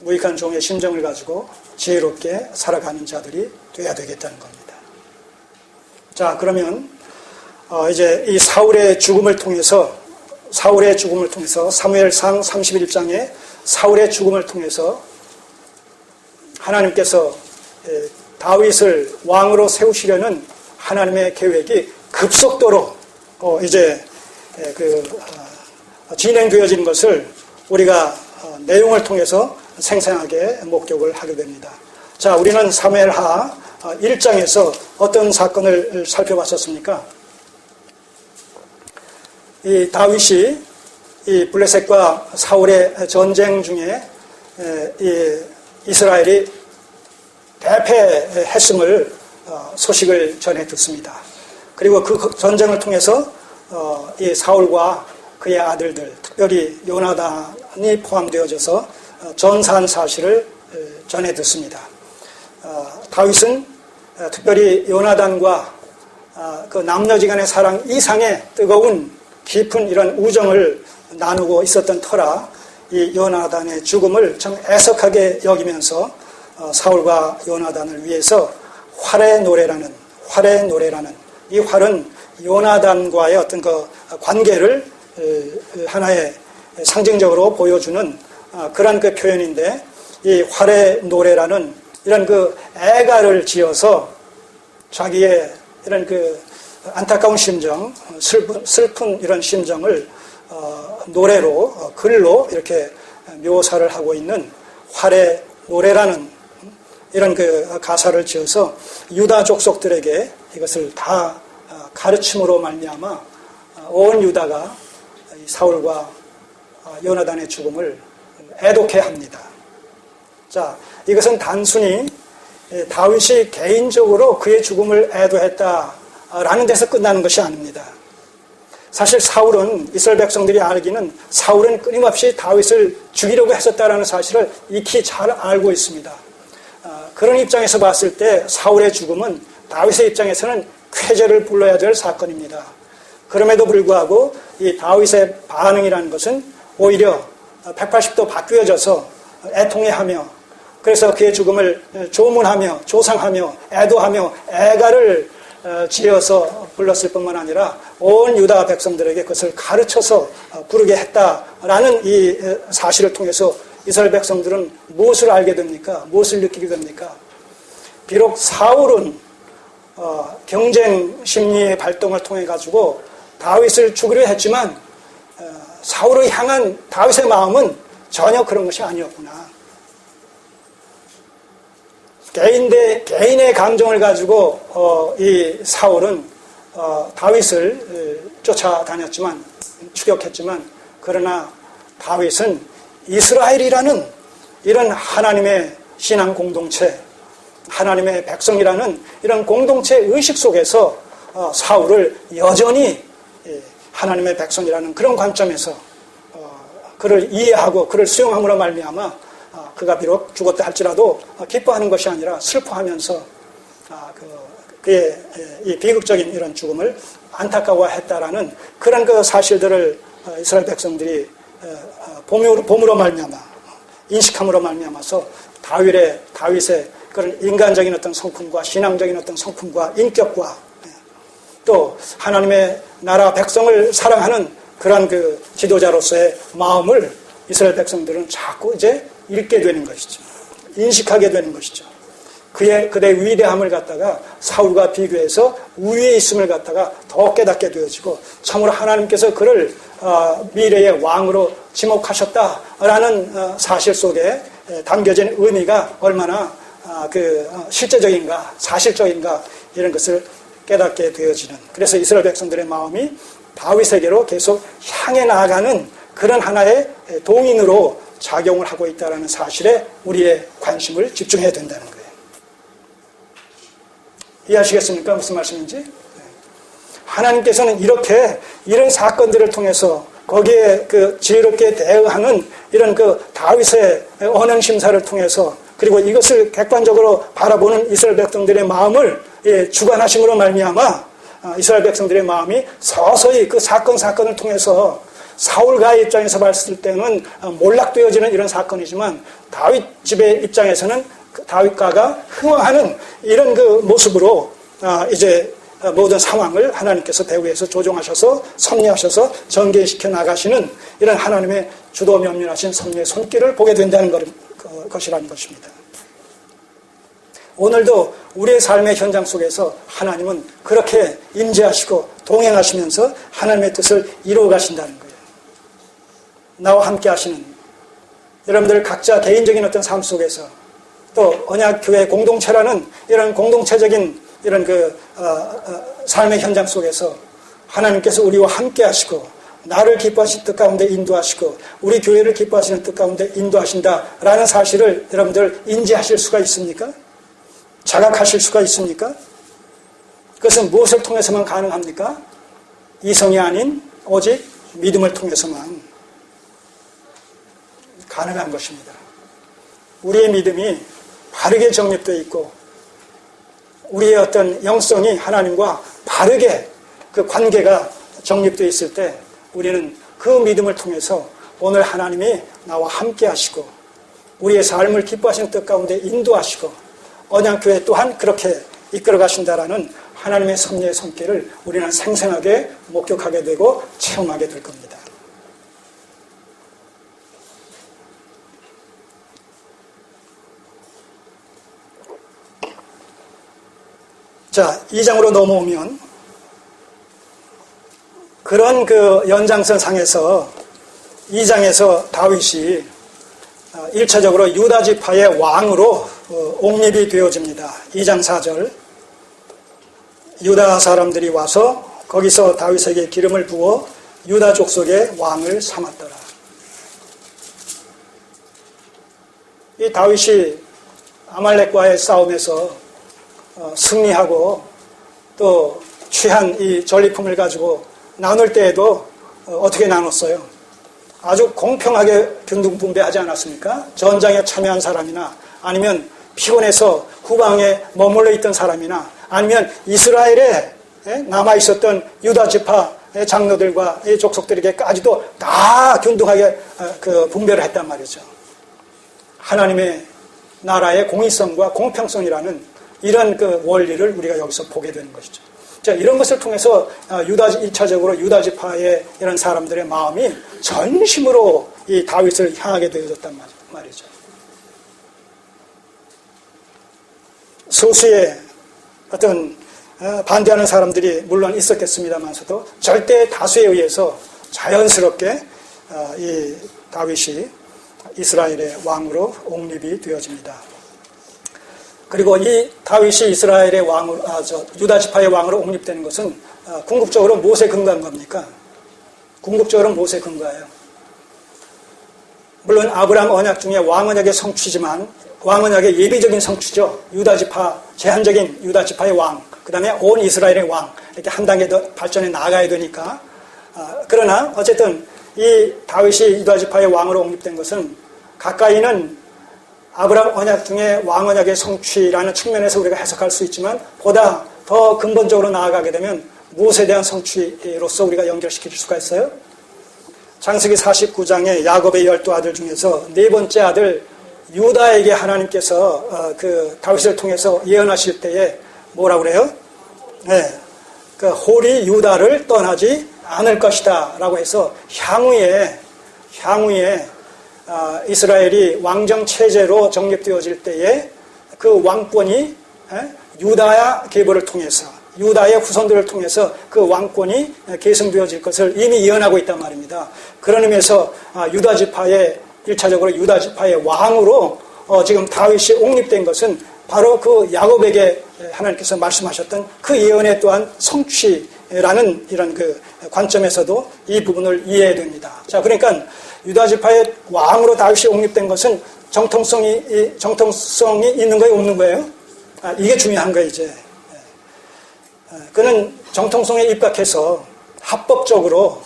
무익한 종의 심정을 가지고 지혜롭게 살아가는 자들이 돼야 되겠다는 겁니다. 자, 그러면 이제 이 사울의 죽음을 통해서 사무엘상 31장에 사울의 죽음을 통해서 하나님께서 다윗을 왕으로 세우시려는 하나님의 계획이 급속도로 이제 진행되어지는 것을 우리가 내용을 통해서 생생하게 목격을 하게 됩니다. 자, 우리는 사무엘하 1장에서 어떤 사건을 살펴봤었습니까? 이 다윗이 이 블레셋과 사울의 전쟁 중에 이 이스라엘이 대패했음을 소식을 전해 듣습니다. 그리고 그 전쟁을 통해서 이 사울과 그의 아들들, 특별히 요나단이 포함되어져서 전사한 사실을 전해 듣습니다. 다윗은 특별히 요나단과 그 남녀지간의 사랑 이상의 뜨거운 깊은 이런 우정을 나누고 있었던 터라 이 요나단의 죽음을 참 애석하게 여기면서 사울과 요나단을 위해서 활의 노래라는 이 활은 요나단과의 어떤 그 관계를 하나의 상징적으로 보여주는 그런 그 표현인데 이 활의 노래라는 이런 그 애가를 지어서 자기의 이런 그 안타까운 심정, 슬픈 이런 심정을 노래로, 글로 이렇게 묘사를 하고 있는 활의 노래라는 이런 그 가사를 지어서 유다 족속들에게 이것을 다 가르침으로 말미암아 온 유다가 사울과 요나단의 죽음을 애독해 합니다. 자, 이것은 단순히 다윗이 개인적으로 그의 죽음을 애도했다라는 데서 끝나는 것이 아닙니다. 사실 사울은 이스라엘 백성들이 알기는 사울은 끊임없이 다윗을 죽이려고 했었다라는 사실을 익히 잘 알고 있습니다. 그런 입장에서 봤을 때 사울의 죽음은 다윗의 입장에서는 쾌재를 불러야 될 사건입니다. 그럼에도 불구하고 이 다윗의 반응이라는 것은 오히려 180도 바뀌어져서 애통해하며 그래서 그의 죽음을 조문하며 조상하며 애도하며 애가를 지어서 불렀을 뿐만 아니라 온 유다 백성들에게 그것을 가르쳐서 부르게 했다라는 이 사실을 통해서 이스라엘 백성들은 무엇을 알게 됩니까? 무엇을 느끼게 됩니까? 비록 사울은 경쟁 심리의 발동을 통해 가지고 다윗을 죽이려 했지만 사울을 향한 다윗의 마음은 전혀 그런 것이 아니었구나. 개인의 감정을 가지고 이 사울은 다윗을 쫓아다녔지만 추격했지만 그러나 다윗은 이스라엘이라는 이런 하나님의 신앙 공동체, 하나님의 백성이라는 이런 공동체 의식 속에서 사울을 여전히 하나님의 백성이라는 그런 관점에서 그를 이해하고 그를 수용함으로 말미암아 그가 비록 죽었다 할지라도 기뻐하는 것이 아니라 슬퍼하면서 그의 이 비극적인 이런 죽음을 안타까워했다라는 그런 그 사실들을 이스라엘 백성들이 봄으로 말미암아 인식함으로 말미암아서 다윗의 그런 인간적인 어떤 성품과 신앙적인 어떤 성품과 인격과 또 하나님의 나라 백성을 사랑하는 그런 그 지도자로서의 마음을 이스라엘 백성들은 자꾸 이제 읽게 되는 것이죠. 인식하게 되는 것이죠. 그의 위대함을 갖다가 사울과 비교해서 우위에 있음을 갖다가 더 깨닫게 되어지고 참으로 하나님께서 그를 미래의 왕으로 지목하셨다라는 사실 속에 담겨진 의미가 얼마나 실제적인가, 사실적인가 이런 것을 깨닫게 되어지는, 그래서 이스라엘 백성들의 마음이 다윗에게로 계속 향해 나아가는 그런 하나의 동인으로 작용을 하고 있다는 사실에 우리의 관심을 집중해야 된다는 거예요. 이해하시겠습니까? 무슨 말씀인지? 하나님께서는 이런 사건들을 통해서 거기에 지혜롭게 대응하는 이런 다윗의 언행 심사를 통해서, 그리고 이것을 객관적으로 바라보는 이스라엘 백성들의 마음을 주관하심으로 말미암아 이스라엘 백성들의 마음이 서서히 그 사건을 통해서 사울가의 입장에서 봤을 때는 몰락되어지는 이런 사건이지만 다윗 집의 입장에서는 다윗가가 흥황하는 이런 모습으로 이제 모든 상황을 하나님께서 대우해서 조종하셔서 섭리하셔서 전개시켜 나가시는 이런 하나님의 주도 면밀하신 섭리의 손길을 보게 된다는 것이라는 것입니다. 오늘도 우리의 삶의 현장 속에서 하나님은 그렇게 임재하시고 동행하시면서 하나님의 뜻을 이루어 가신다는 거예요. 나와 함께 하시는 여러분들 각자 개인적인 어떤 삶 속에서 또 언약교회 공동체라는 이런 공동체적인 이런 삶의 현장 속에서 하나님께서 우리와 함께 하시고 나를 기뻐하시는 뜻 가운데 인도하시고 우리 교회를 기뻐하시는 뜻 가운데 인도하신다라는 사실을 여러분들 인지하실 수가 있습니까? 자각하실 수가 있습니까? 그것은 무엇을 통해서만 가능합니까? 이성이 아닌 오직 믿음을 통해서만 가능한 것입니다. 우리의 믿음이 바르게 정립되어 있고 우리의 어떤 영성이 하나님과 바르게 그 관계가 정립되어 있을 때 우리는 그 믿음을 통해서 오늘 하나님이 나와 함께 하시고 우리의 삶을 기뻐하시는 뜻 가운데 인도하시고 언약교회 또한 그렇게 이끌어 가신다라는 하나님의 섭리의 손길을 우리는 생생하게 목격하게 되고 체험하게 될 겁니다. 자, 2장으로 넘어오면 그런 연장선 상에서 2장에서 다윗이 1차적으로 유다 지파의 왕으로 옹립이 되어집니다. 2장 4절 유다 사람들이 와서 거기서 다윗에게 기름을 부어 유다 족속의 왕을 삼았더라. 이 다윗이 아말렉과의 싸움에서 승리하고 또 취한 이 전리품을 가지고 나눌 때에도 어떻게 나눴어요? 아주 공평하게 균등분배하지 않았습니까? 전장에 참여한 사람이나 아니면 피곤해서 후방에 머물러 있던 사람이나 아니면 이스라엘에 남아있었던 유다 지파의 장로들과 이 족속들에게까지도 다 균등하게 분배를 했단 말이죠. 하나님의 나라의 공의성과 공평성이라는 이런 원리를 우리가 여기서 보게 되는 것이죠. 자, 이런 것을 통해서 1차적으로 유다 지파의 이런 사람들의 마음이 전심으로 이 다윗을 향하게 되어졌단 말이죠. 소수의 어떤 반대하는 사람들이 물론 있었겠습니다만서도 절대 다수에 의해서 자연스럽게 이 다윗이 이스라엘의 왕으로 옹립이 되어집니다. 그리고 이 다윗이 이스라엘의 왕으로, 유다 지파의 왕으로 옹립되는 것은 궁극적으로 무엇에 근거한 겁니까? 궁극적으로 무엇에 근거해요? 물론 아브라함 언약 중에 왕언약의 성취지만 왕언약의 예비적인 성취죠. 유다 지파, 제한적인 유다 지파의 왕, 그 다음에 온 이스라엘의 왕, 이렇게 한 단계 더 발전해 나가야 되니까. 그러나 어쨌든 이 다윗이 유다 지파의 왕으로 옹립된 것은 가까이는 아브라함 언약 중에 왕언약의 성취라는 측면에서 우리가 해석할 수 있지만 보다 더 근본적으로 나아가게 되면 무엇에 대한 성취로서 우리가 연결시킬 수가 있어요? 창세기 49장에 야곱의 12아들 중에서 네 번째 아들 유다에게 하나님께서 다윗을 통해서 예언하실 때에 뭐라고 그래요? 네, 홀이 유다를 떠나지 않을 것이다 라고 해서 향후에 이스라엘이 왕정 체제로 정립되어질 때에 그 왕권이 유다야 계보를 통해서 유다의 후손들을 통해서 그 왕권이 계승되어질 것을 이미 예언하고 있단 말입니다. 그런 의미에서 유다 지파의 1차적으로 유다 지파의 왕으로 지금 다윗이 옹립된 것은 바로 그 야곱에게 하나님께서 말씀하셨던 그 예언의 또한 성취라는 이런 그 관점에서도 이 부분을 이해해야 됩니다. 자, 그러니까 유다 지파의 왕으로 다윗이 옹립된 것은 정통성이 있는 거예요, 없는 거예요? 이게 중요한 거예요, 이제. 그는 정통성에 입각해서 합법적으로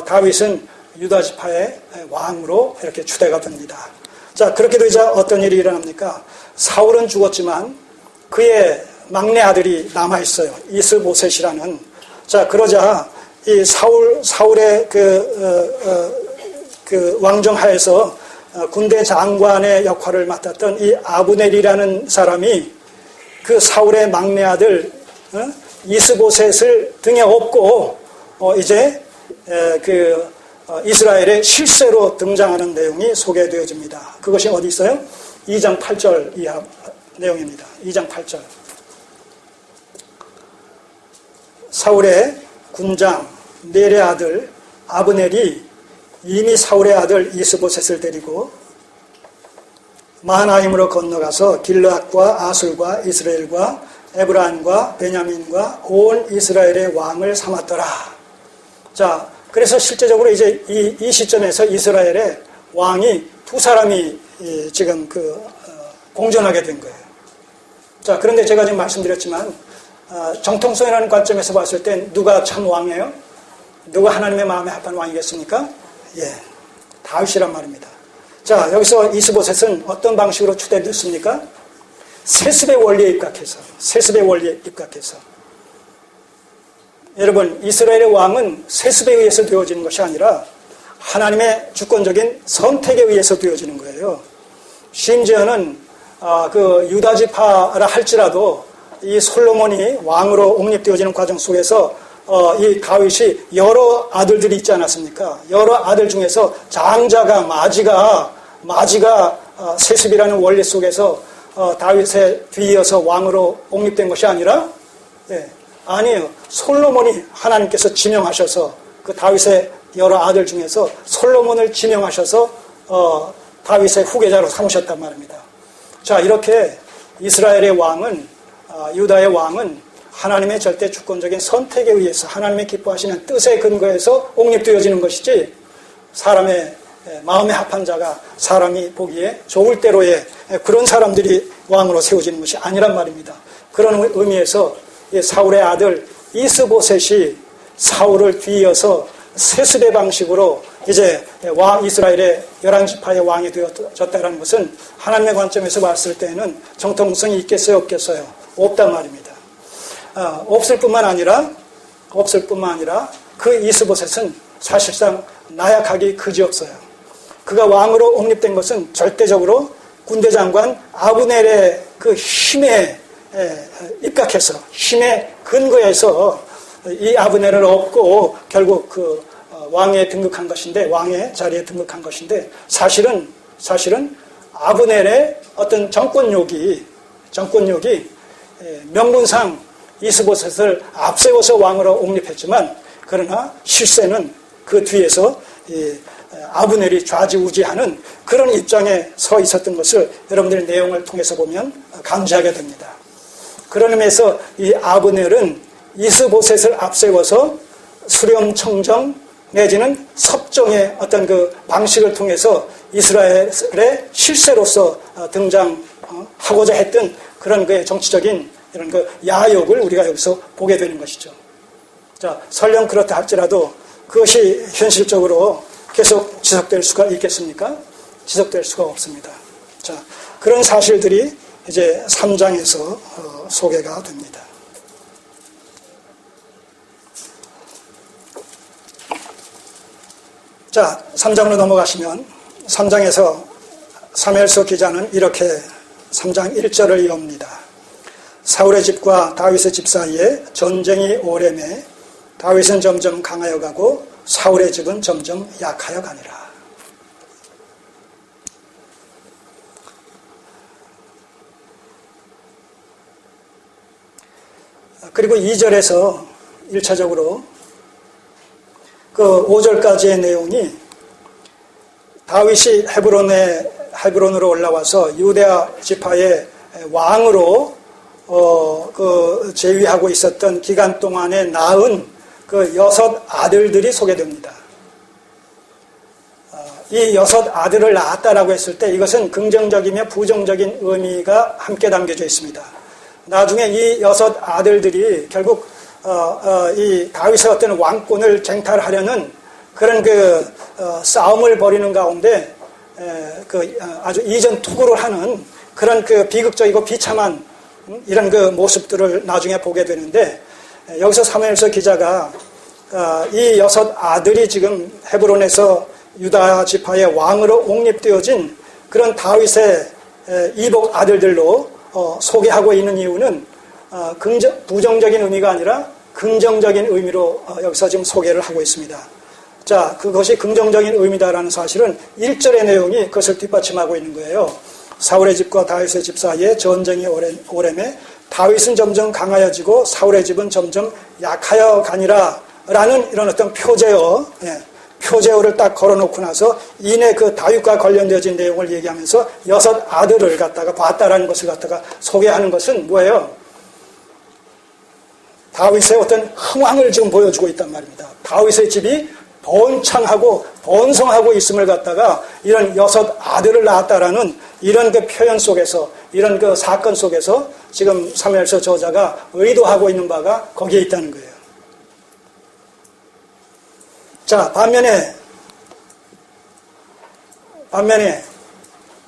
다윗은 유다 지파의 왕으로 이렇게 추대가 됩니다. 자, 그렇게 되자 어떤 일이 일어납니까? 사울은 죽었지만 그의 막내 아들이 남아있어요. 이스보셋이라는. 자, 그러자 이 사울의 그 왕정하에서 군대 장관의 역할을 맡았던 이 아브넬이라는 사람이 그 사울의 막내 아들 이스보셋을 등에 업고 이제 이스라엘의 실세로 등장하는 내용이 소개되어집니다. 그것이 어디 있어요? 2장 8절 이하 내용입니다. 2장 8절. 사울의 군장 넬의 아들 아브넬이 이미 사울의 아들 이스보셋을 데리고 마하나임으로 건너가서 길르앗과 아술과 이스라엘과 에브라임과 베냐민과 온 이스라엘의 왕을 삼았더라. 자, 그래서 실제적으로 이제 이 시점에서 이스라엘의 왕이 두 사람이 지금 공존하게 된 거예요. 자, 그런데 제가 지금 말씀드렸지만 정통성이라는 관점에서 봤을 때 누가 참 왕이에요? 누가 하나님의 마음에 합한 왕이겠습니까? 예, 다윗이란 말입니다. 자, 여기서 이스보셋은 어떤 방식으로 추대됐습니까? 세습의 원리에 입각해서. 여러분, 이스라엘의 왕은 세습에 의해서 되어지는 것이 아니라 하나님의 주권적인 선택에 의해서 되어지는 거예요. 심지어는 그 유다 지파라 할지라도 이 솔로몬이 왕으로 옹립되어지는 과정 속에서 이 다윗이 여러 아들들이 있지 않았습니까? 여러 아들 중에서 장자가 마지가 세습이라는 원리 속에서 다윗에 뒤이어서 왕으로 옹립된 것이 아니라 아니에요. 솔로몬이 하나님께서 지명하셔서 그 다윗의 여러 아들 중에서 솔로몬을 지명하셔서 다윗의 후계자로 삼으셨단 말입니다. 자, 이렇게 이스라엘의 왕은 유다의 왕은 하나님의 절대 주권적인 선택에 의해서 하나님의 기뻐하시는 뜻에 근거해서 옹립되어지는 것이지 사람의 마음에 합한 자가 사람이 보기에 좋을 대로의 그런 사람들이 왕으로 세워지는 것이 아니란 말입니다. 그런 의미에서 사울의 아들 이스보셋이 사울을 뒤이어서 세습의 방식으로 이제 이스라엘의 11지파의 왕이 되어졌다는 것은 하나님의 관점에서 봤을 때는 정통성이 있겠어요, 없겠어요? 없단 말입니다. 없을 뿐만 아니라 그 이스보셋은 사실상 나약하기 그지없어요. 그가 왕으로 옹립된 것은 절대적으로 군대 장관 아브넬의 그 힘에 입각해서 힘의 근거에서 이 아브넬을 얻고 결국 그 왕에 등극한 것인데 왕의 자리에 등극한 것인데 사실은 아브넬의 어떤 정권욕이 명분상 이스보셋을 앞세워서 왕으로 옹립했지만 그러나 실세는 그 뒤에서 아브넬이 좌지우지하는 그런 입장에 서 있었던 것을 여러분들의 내용을 통해서 보면 감지하게 됩니다. 그런 의미에서 이 아브넬은 이스보셋을 앞세워서 수렴청정 내지는 섭정의 어떤 그 방식을 통해서 이스라엘의 실세로서 등장하고자 했던 그런 그의 정치적인 이런 그 야욕을 우리가 여기서 보게 되는 것이죠. 자, 설령 그렇다 할지라도 그것이 현실적으로 계속 지속될 수가 있겠습니까? 지속될 수가 없습니다. 자, 그런 사실들이 이제 3장에서 소개가 됩니다. 자, 3장으로 넘어가시면 3장에서 사무엘서 기자는 이렇게 3장 1절을 이어옵니다. 사울의 집과 다윗의 집 사이에 전쟁이 오래매 다윗은 점점 강하여 가고 사울의 집은 점점 약하여 가니라. 그리고 2절에서 1차적으로 그 5절까지의 내용이 다윗이 헤브론으로 올라와서 유대아 지파의 왕으로 제위하고 있었던 기간 동안에 낳은 그 6 아들들이 소개됩니다. 이 6 아들을 낳았다라고 했을 때 이것은 긍정적이며 부정적인 의미가 함께 담겨져 있습니다. 나중에 이 6 아들들이 결국 이 다윗의 어떤 왕권을 쟁탈하려는 그런 싸움을 벌이는 가운데 아주 이전 투구를 하는 그런 비극적이고 비참한 이런 모습들을 나중에 보게 되는데, 여기서 사무엘서 기자가 이 6 아들이 지금 헤브론에서 유다 지파의 왕으로 옹립되어진 그런 다윗의 이복 아들들로 소개하고 있는 이유는 부정적인 의미가 아니라 긍정적인 의미로 여기서 지금 소개를 하고 있습니다. 자, 그것이 긍정적인 의미다라는 사실은 1절의 내용이 그것을 뒷받침하고 있는 거예요. 사울의 집과 다윗의 집 사이에 전쟁이 오래매 다윗은 점점 강하여지고 사울의 집은 점점 약하여 가니라 라는 이런 어떤 표제어를 딱 걸어놓고 나서 이내 그 다윗과 관련되어진 내용을 얘기하면서 6 아들을 갖다가 봤다라는 것을 갖다가 소개하는 것은 뭐예요? 다윗의 어떤 흥황을 지금 보여주고 있단 말입니다. 다윗의 집이 번창하고 번성하고 있음을 갖다가 이런 6 아들을 낳았다라는 이런 표현 속에서, 이런 사건 속에서 지금 사무엘서 저자가 의도하고 있는 바가 거기에 있다는 거예요. 자, 반면에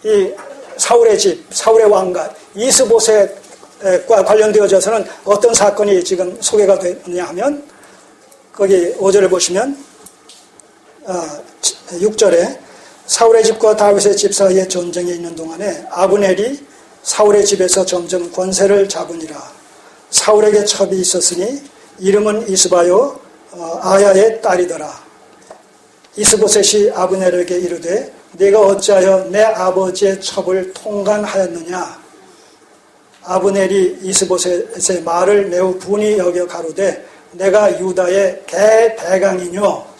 이 사울의 집, 사울의 왕가 이스보셋과 관련되어져서는 어떤 사건이 지금 소개가 되느냐 하면, 거기 5절을 보시면 6절에 사울의 집과 다윗의 집 사이에 전쟁이 있는 동안에 아브넬이 사울의 집에서 점점 권세를 잡으니라. 사울에게 첩이 있었으니 이름은 이스바요 아야의 딸이더라. 이스보셋이 아브넬에게 이르되 네가 어찌하여 내 아버지의 첩을 통간하였느냐. 아브넬이 이스보셋의 말을 매우 분히 여겨 가로되 내가 유다의 대대강이뇨.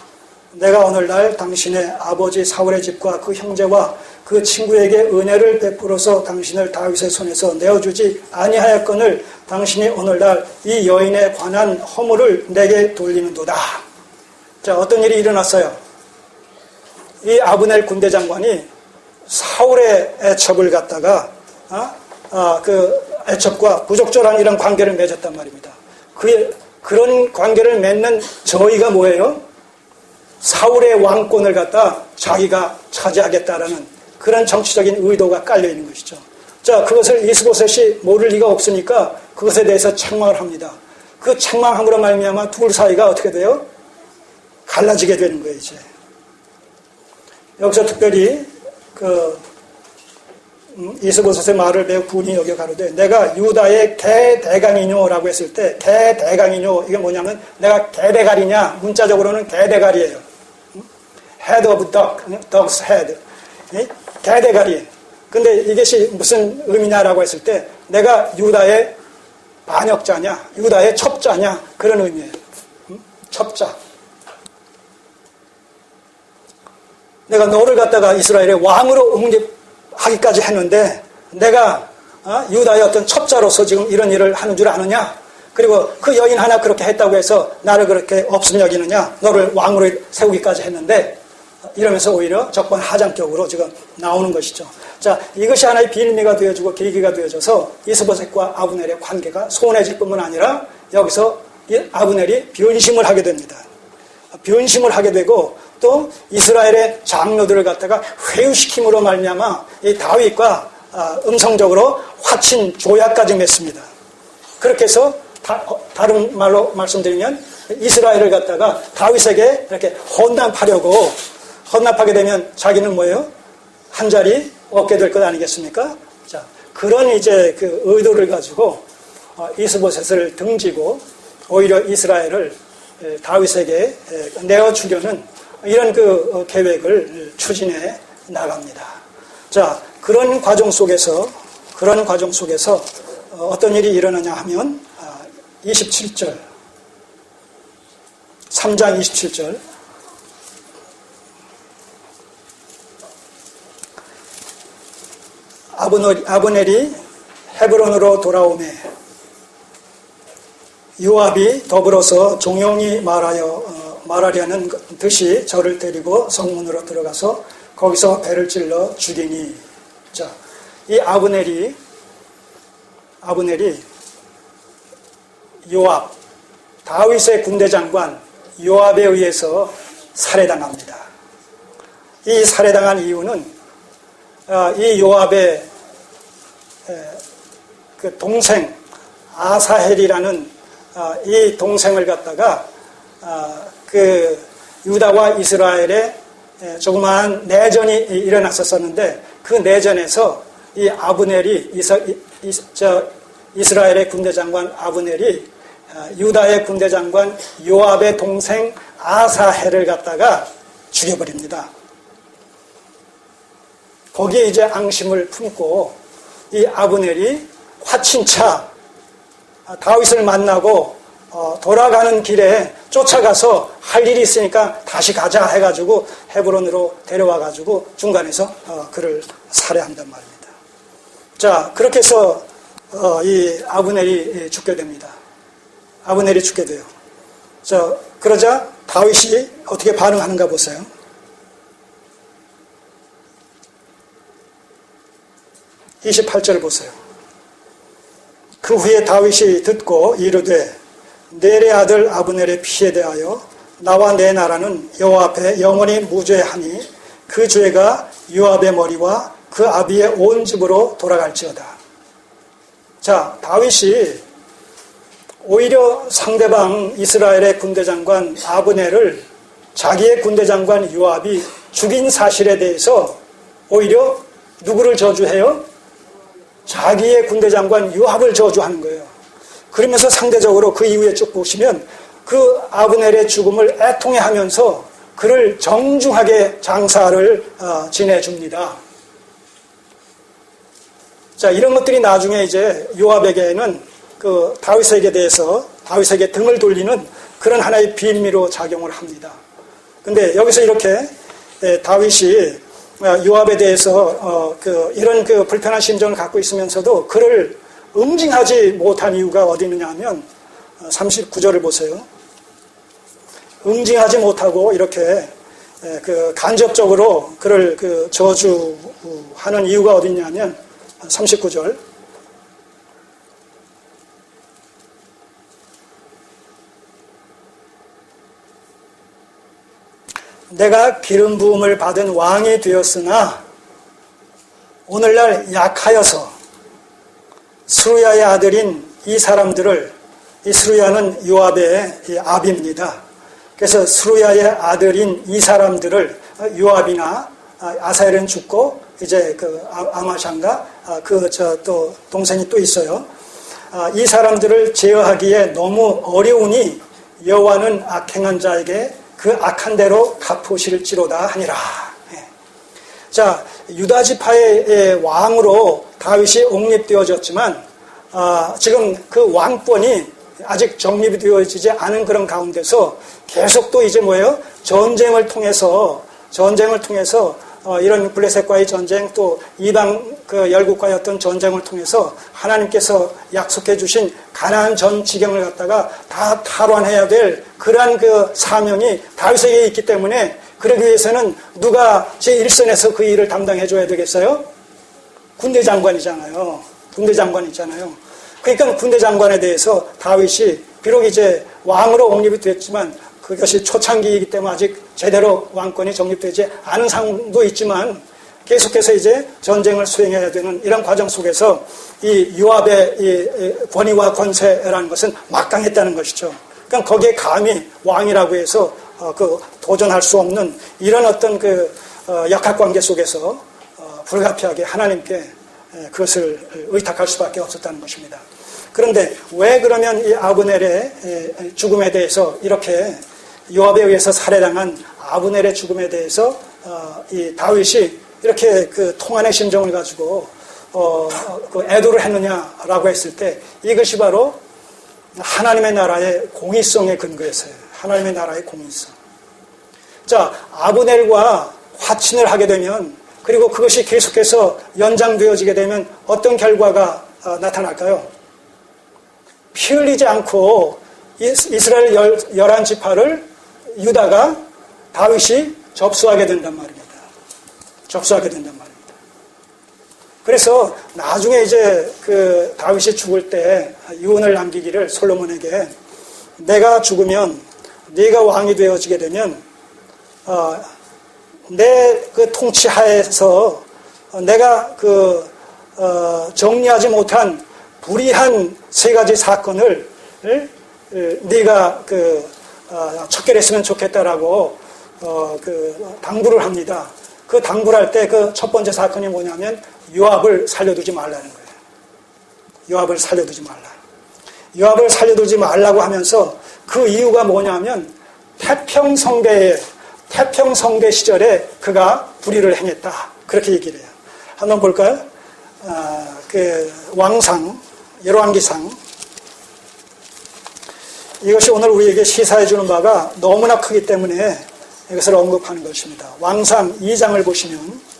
내가 오늘날 당신의 아버지 사울의 집과 그 형제와 그 친구에게 은혜를 베풀어서 당신을 다윗의 손에서 내어주지 아니하였거늘 당신이 오늘날 이 여인에 관한 허물을 내게 돌리는도다. 자, 어떤 일이 일어났어요? 이 아브넬 군대 장관이 사울의 애첩을 갖다가 그 애첩과 부적절한 이런 관계를 맺었단 말입니다. 그런 관계를 맺는 저희가 뭐예요? 사울의 왕권을 갖다 자기가 차지하겠다라는 그런 정치적인 의도가 깔려 있는 것이죠. 자, 그것을 이스보셋이 모를 리가 없으니까 그것에 대해서 책망을 합니다. 그 책망함으로 말미암아 둘 사이가 어떻게 돼요? 갈라지게 되는 거예요, 이제. 여기서 특별히 이스보셋의 말을 매우 분히 여겨 가로되 내가 유다의 개대강이뇨라고 했을 때 개대강이뇨 이게 뭐냐면 내가 개대가리냐, 문자적으로는 개대가리예요. head of dog's head. 개대가리. 근데 이것이 무슨 의미냐라고 했을 때 내가 유다의 반역자냐, 유다의 첩자냐 그런 의미예요. 첩자. 내가 너를 갖다가 이스라엘의 왕으로 옹립하기까지 했는데 내가 유다의 어떤 첩자로서 지금 이런 일을 하는 줄 아느냐? 그리고 그 여인 하나 그렇게 했다고 해서 나를 그렇게 없음 여기느냐? 너를 왕으로 세우기까지 했는데 이러면서 오히려 적반하장격으로 지금 나오는 것이죠. 자, 이것이 하나의 빌미가 되어주고 계기가 되어져서 이스보셋과 아브넬의 관계가 소원해질 뿐만 아니라 여기서 아브넬이 변심을 하게 됩니다. 변심을 하게 되고 또 이스라엘의 장로들을 갖다가 회유시킴으로 말미암아 이 다윗과 음성적으로 화친 조약까지 맺습니다. 그렇게 해서 다른 말로 말씀드리면 이스라엘을 갖다가 다윗에게 이렇게 헌납하게 되면 자기는 뭐예요? 한 자리 얻게 될 것 아니겠습니까? 자, 그런 이제 그 의도를 가지고 이스보셋을 등지고 오히려 이스라엘을 다윗에게 내어주려는 이런 그 계획을 추진해 나갑니다. 자, 그런 과정 속에서 어떤 일이 일어나냐 하면 27절, 3장 27절. 아브넬이 헤브론으로 돌아오매 요압이 더불어서 종용이 말하려는 듯이 저를 데리고 성문으로 들어가서 거기서 배를 찔러 죽이니. 자, 이 아브넬이 요압, 다윗의 군대 장관 요압에 의해서 살해당합니다. 이 살해당한 이유는 이 요압의 그 동생 아사헬이라는 이 동생을 갖다가 그 유다와 이스라엘에 조그마한 내전이 일어났었는데 그 내전에서 이 아브넬이 이스라엘의 군대 장관 아브넬이 유다의 군대 장관 요압의 동생 아사헬을 갖다가 죽여버립니다. 거기에 이제 앙심을 품고 이 아브넬이 화친차 다윗을 만나고 돌아가는 길에 쫓아가서 할 일이 있으니까 다시 가자 해가지고 헤브론으로 데려와가지고 중간에서 그를 살해한단 말입니다. 자, 그렇게 해서 이 아브넬이 죽게 됩니다. 아브넬이 죽게 돼요. 자, 그러자 다윗이 어떻게 반응하는가 보세요. 28절 보세요. 그 후에 다윗이 듣고 이르되 넬의 아들 아브넬의 피에 대하여 나와 내 나라는 여호와 앞에 영원히 무죄하니 그 죄가 요압의 머리와 그 아비의 온 집으로 돌아갈지어다. 자, 다윗이 오히려 상대방 이스라엘의 군대 장관 아브넬을 자기의 군대 장관 요압이 죽인 사실에 대해서 오히려 누구를 저주해요? 자기의 군대 장관 요압을 저주하는 거예요. 그러면서 상대적으로 그 이후에 쭉 보시면 그 아브넬의 죽음을 애통해하면서 그를 정중하게 장사를 지내줍니다. 자, 이런 것들이 나중에 이제 요압에게는 그 다윗에게 등을 돌리는 그런 하나의 비밀로 작용을 합니다. 근데 여기서 이렇게 다윗이 요압에 대해서 이런 그 불편한 심정을 갖고 있으면서도 그를 응징하지 못한 이유가 어디 있느냐 하면 39절을 보세요. 응징하지 못하고 이렇게 그 간접적으로 그를 그 저주하는 이유가 어디 있냐면 39절. 내가 기름 부음을 받은 왕이 되었으나 오늘날 약하여서 스루야의 아들인 이 사람들을, 이 스루야는 요압의 아비입니다. 그래서 스루야의 아들인 이 사람들을 요압이나 아사엘은 죽고 이제 그 아마샹가 또 동생이 또 있어요. 이 사람들을 제어하기에 너무 어려우니 여호와는 악행한 자에게 그 악한 대로 갚으실지로다 하니라. 자, 유다 지파의 왕으로 다윗이 옹립되어졌지만 지금 그 왕권이 아직 정립이 되어지지 않은 그런 가운데서 계속 또 이제 뭐예요? 전쟁을 통해서 이런 블레셋과의 전쟁 또 이방 그 열국과의 어떤 전쟁을 통해서 하나님께서 약속해 주신 가나안 전 지경을 갖다가 다 탈환해야 될 그러한 그 사명이 다윗에게 있기 때문에 그러기 위해서는 누가 제1선에서 그 일을 담당해 줘야 되겠어요? 군대 장관이잖아요. 그러니까 군대 장관에 대해서 다윗이 비록 이제 왕으로 옹립이 됐지만 그것이 초창기이기 때문에 아직 제대로 왕권이 정립되지 않은 상황도 있지만 계속해서 이제 전쟁을 수행해야 되는 이런 과정 속에서 이 요압의 이 권위와 권세라는 것은 막강했다는 것이죠. 그러니까 거기에 감히 왕이라고 해서 그 도전할 수 없는 이런 어떤 그 역학관계 속에서 불가피하게 하나님께 그것을 의탁할 수밖에 없었다는 것입니다. 그런데 왜 그러면 이 아브넬의 죽음에 대해서 이렇게 요압에 의해서 살해당한 아브넬의 죽음에 대해서 이 다윗이 이렇게 그 통한의 심정을 가지고 그 애도를 했느냐라고 했을 때 이것이 바로 하나님의 나라의 공의성에 근거해서요. 하나님의 나라의 공의성. 자, 아브넬과 화친을 하게 되면, 그리고 그것이 계속해서 연장되어지게 되면 어떤 결과가 나타날까요? 피 흘리지 않고 이스라엘 11지파를 유다가 다윗이 접수하게 된단 말입니다. 접수하게 된단 말입니다. 그래서 나중에 이제 그 다윗이 죽을 때 유언을 남기기를 솔로몬에게, 내가 죽으면 네가 왕이 되어지게 되면 내 그 통치하에서 내가 정리하지 못한 불의한 3가지 사건을 네가 척결했으면 좋겠다라고 당부를 합니다. 그 당부를 할 때 그 첫 번째 사건이 뭐냐면 요압을 살려두지 말라는 거예요. 요압을 살려두지 말라. 요압을 살려두지 말라고 하면서 그 이유가 뭐냐면 태평성대 시절에 그가 불의를 행했다. 그렇게 얘기를 해요. 한번 볼까요? 왕상, 열왕기상. 이것이 오늘 우리에게 시사해 주는 바가 너무나 크기 때문에 이것을 언급하는 것입니다. 왕상 2장을 보시면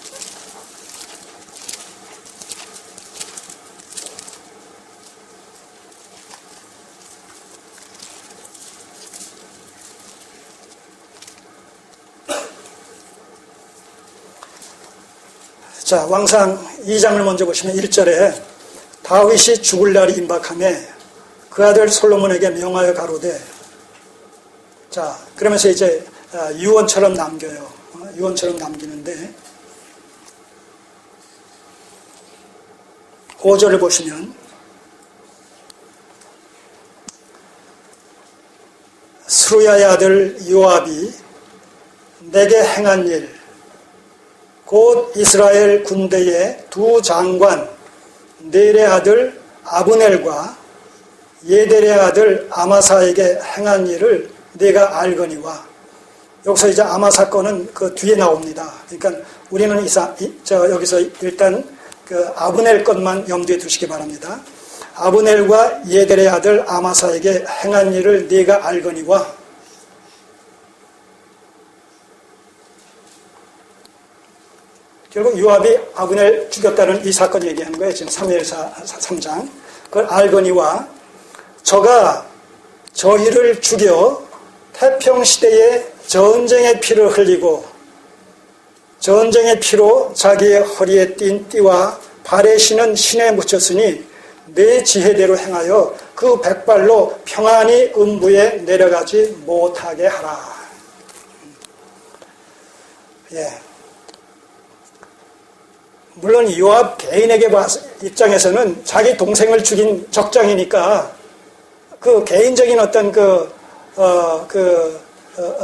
자, 왕상 2장을 먼저 보시면 1절에 다윗이 죽을 날이 임박하매 그 아들 솔로몬에게 명하여 가로되, 자, 그러면서 이제 유언처럼 남겨요. 유언처럼 남기는데 5절을 보시면 스루야의 아들 요압이 내게 행한 일, 곧 이스라엘 군대의 2 장관 넬의 아들 아브넬과 예델의 아들 아마사에게 행한 일을 네가 알거니와. 여기서 이제 아마사 건은 그 뒤에 나옵니다. 그러니까 우리는 여기서 일단 그 아브넬 것만 염두에 두시기 바랍니다. 아브넬과 예델의 아들 아마사에게 행한 일을 네가 알거니와. 결국 요압이 아브넬 죽였다는 이 사건 얘기하는 거예요. 지금 사무엘사 3장. 그걸 알거니와 저가 저희를 죽여 태평시대에 전쟁의 피를 흘리고 전쟁의 피로 자기의 허리에 띈 띠와 발에 신은 신에 묻혔으니 내 지혜대로 행하여 그 백발로 평안히 음부에 내려가지 못하게 하라. 예. 물론 요압 개인에게 입장에서는 자기 동생을 죽인 적장이니까 그 개인적인 어떤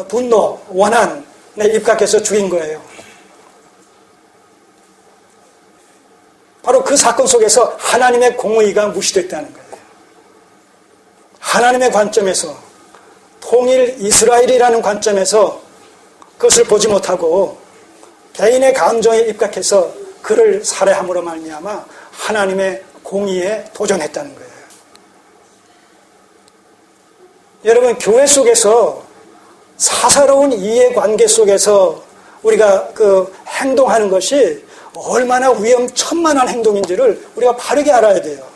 분노, 원한에 입각해서 죽인 거예요. 바로 그 사건 속에서 하나님의 공의가 무시됐다는 거예요. 하나님의 관점에서, 통일 이스라엘이라는 관점에서 그것을 보지 못하고 개인의 감정에 입각해서 그를 살해함으로 말미암아 하나님의 공의에 도전했다는 거예요. 여러분, 교회 속에서 사사로운 이해관계 속에서 우리가 행동하는 것이 얼마나 위험천만한 행동인지를 우리가 바르게 알아야 돼요.